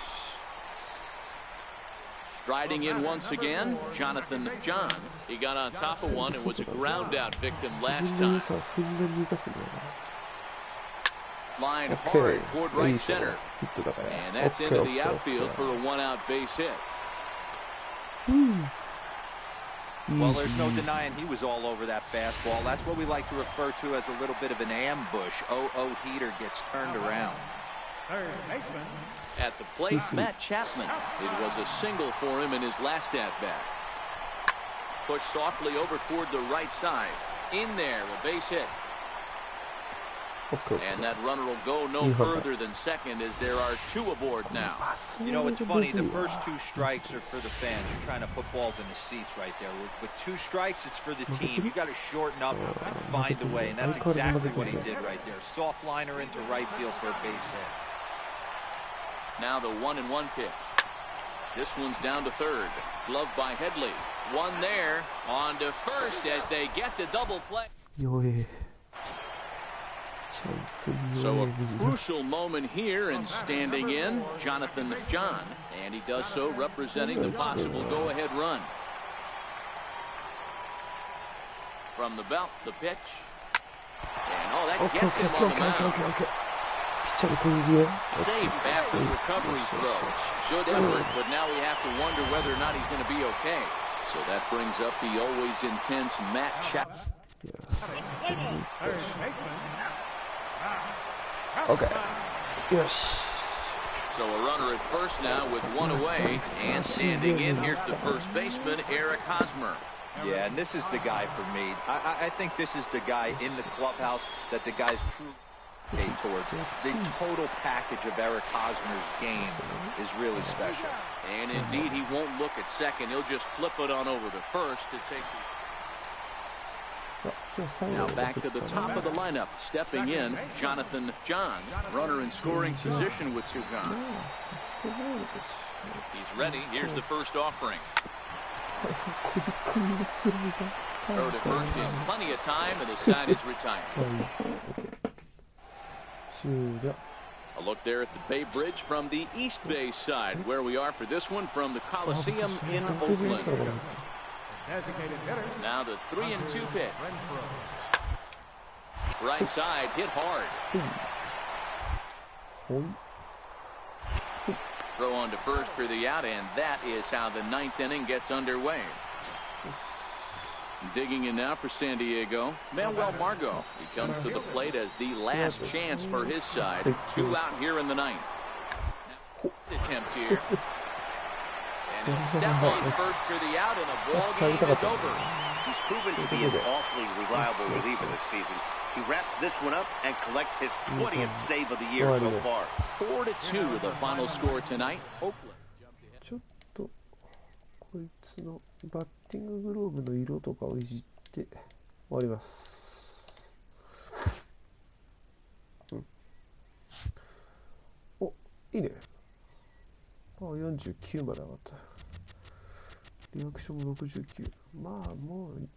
Striding in once again, Jonathan John. He got on top of one and was a ground-out victim last time. Line hard toward right center. And that's into the outfield for a 1-out base hit. Well, there's no denying he was all over that fastball. That's what we like to refer to as a little bit of an ambush. 0-0 heater gets turned around. Third baseman. At the plate, Matt Chapman. It was a single for him in his last at-bat. Pushed softly over toward the right side. In there, a base hit. And that runner will go no further than second as there are 2 aboard now. You know, it's funny. The first 2 strikes are for the fans. You're trying to put balls in the seats right there. With 2 strikes, it's for the team. You got to shorten up and find a way, and that's exactly what he did right there. Soft liner into right field for a base hit. Now the 1-1 pitch. This one's down to third. Glove by Headley. One there. On to first as they get the double play. So a crucial moment here, and standing in, Jonathan John. And he does so representing the possible go-ahead run. From the belt, the pitch. And oh, that gets him on the mound. Safe after the recovery throw. Good effort, but now we have to wonder whether or not he's going to be okay. So that brings up the always intense Matt Chapman. Okay. Yes. So a runner at first now with 1 away, and standing in here's the first baseman, Eric Hosmer. Yeah, and this is the guy for me. I think this is the guy in the clubhouse that the guys truly towards. The total package of Eric Hosmer's game is really special. And indeed, he won't look at second. He'll just flip it on over to first to take the... Now back to the top of the lineup. Stepping in, Jonathan John. Runner in scoring position with 2 gone. He's ready. Here's the first offering. Throw to first in plenty of time, and the side is retired. A look there at the Bay Bridge from the East Bay side, where we are for this one from the Coliseum in Oakland. Now the 3-2 pitch. Right side hit hard. Throw on to first for the out, and that is how the ninth inning gets underway. Digging in now for San Diego, Manuel Margot. He comes to the plate as the last chance for his side. 2 out here in the ninth. Attempt here. And he'll step on first for the out, and the ball game is over. He's proven to be an awfully reliable reliever this season. He wraps this one up and collects his 20th save of the year so far. 4-2 the final score tonight. Oakland. ちょっとこいつのバッティンググローブの色とかをいじって終わります。お、いいね。49まで上がった。リアクションも69。まあもう守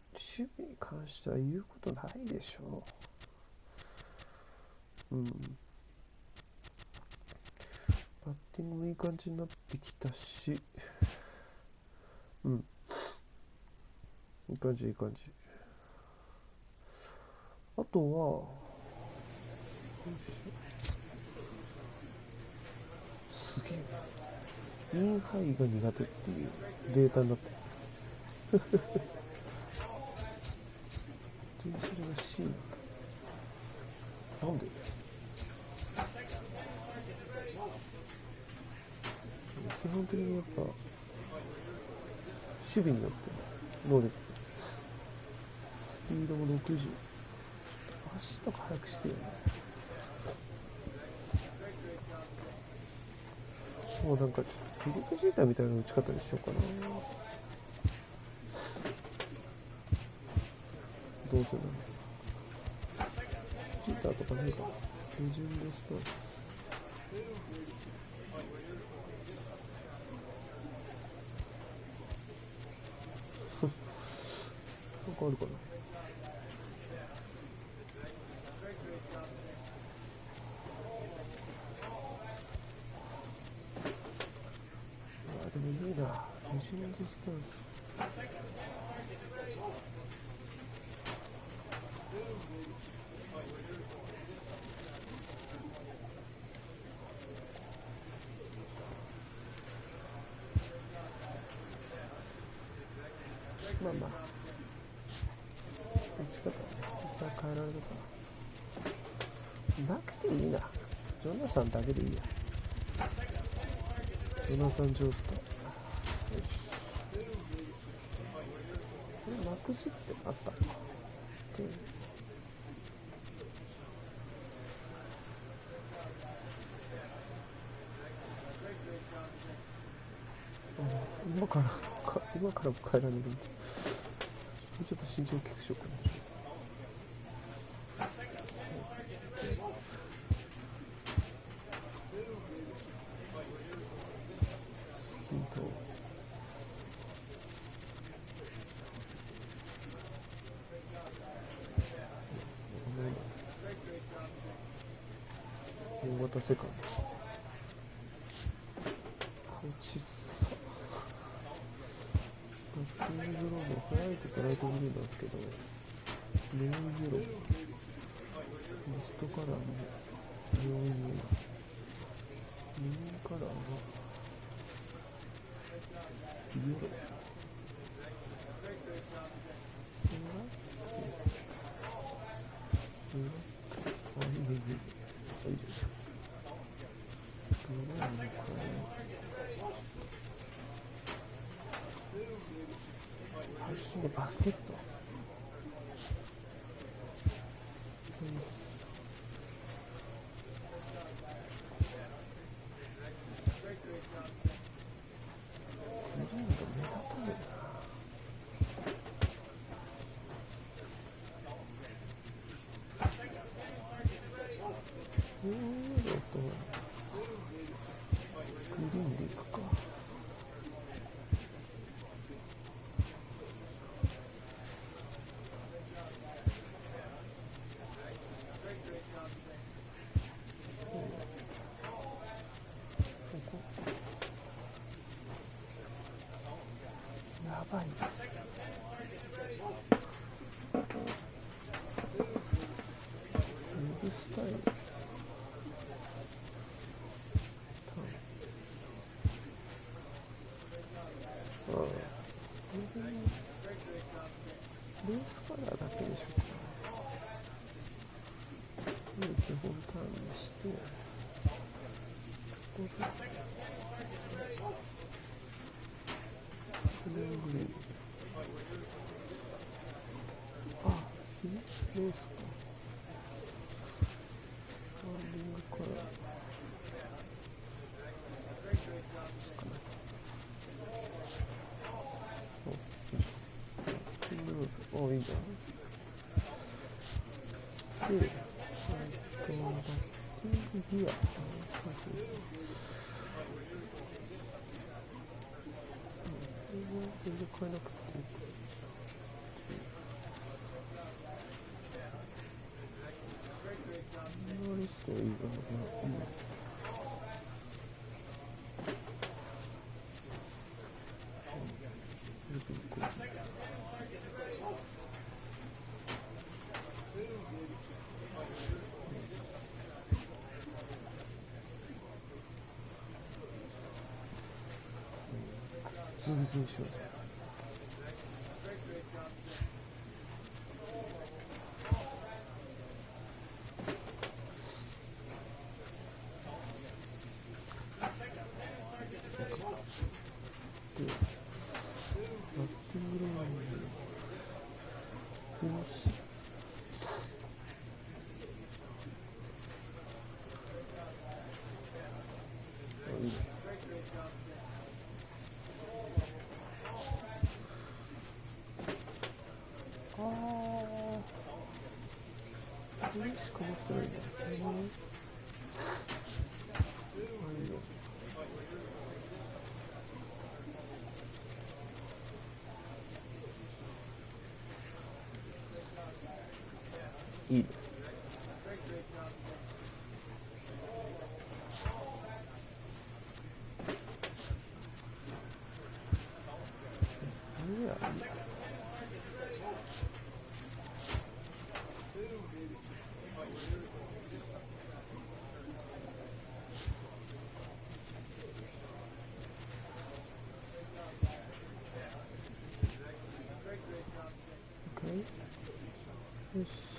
備に関しては言うことないでしょう。バッティングもいい感じになってきたし、いい感じいい感じ。あとはすげえインハイが苦手っていうデータになってる。それが C なんで基本的にやっぱ守備によって能力スピードも60足とか速くしてよね。もうなんかちょっとピリクジーターみたいな打ち方にしようかな。どうせなのジーターとかねえか。レジェンドスタンスなんかあるかな。でもいいな、レジェンドスタンス。まあまあ、打ち方いっぱい変えられるからなくていいな。ジョナサンだけでいいや。ジョナサン・ジョースター。よし。これ幕字ってあったのか。今からも変えられるんだ。ちょっと慎重に聞くしようかな。大型セカンド。落ちさ。バッティンググローブを早いとかライトグリーンなんですけど、ネオンゼロ。リストカラーもネオンゼロ。メインカラーはイエロー。バスケットやばいな。スタイルベースカラーだけでしょうか。基本ターンにして、ここでグリーン。あ、ベースか。ワンディングカラー。お、いいじゃん。で、バッティングギア。全然変えなくていい。ノリストいいかな。ズンズンしようぜ。で、バッティングラインよし。いいね。これしか持ってないんだ。いいね。よし。よし。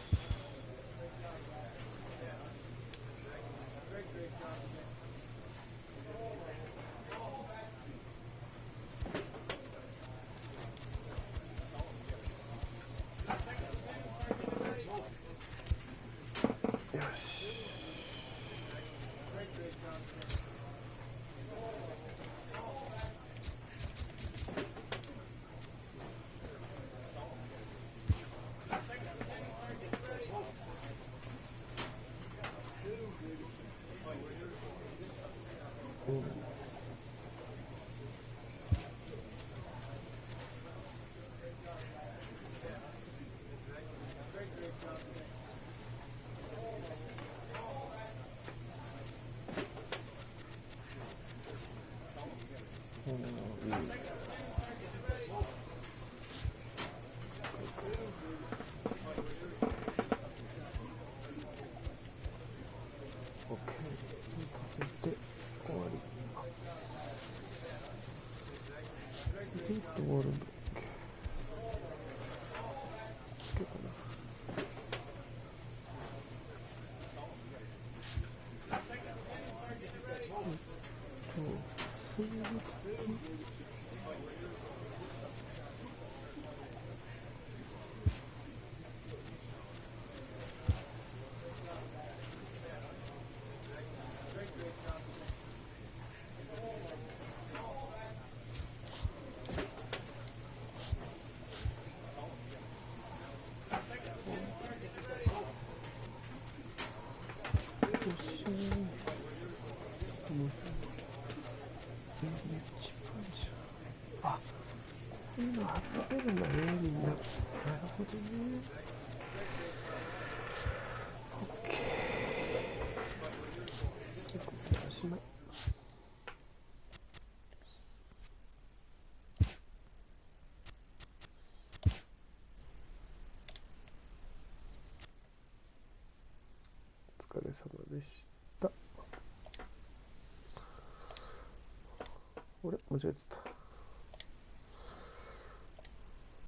あ、こういうの貼ってるんだね、みんな。なるほどね。OK。結構おしまい。お疲れ様でした。あれ間違えてた。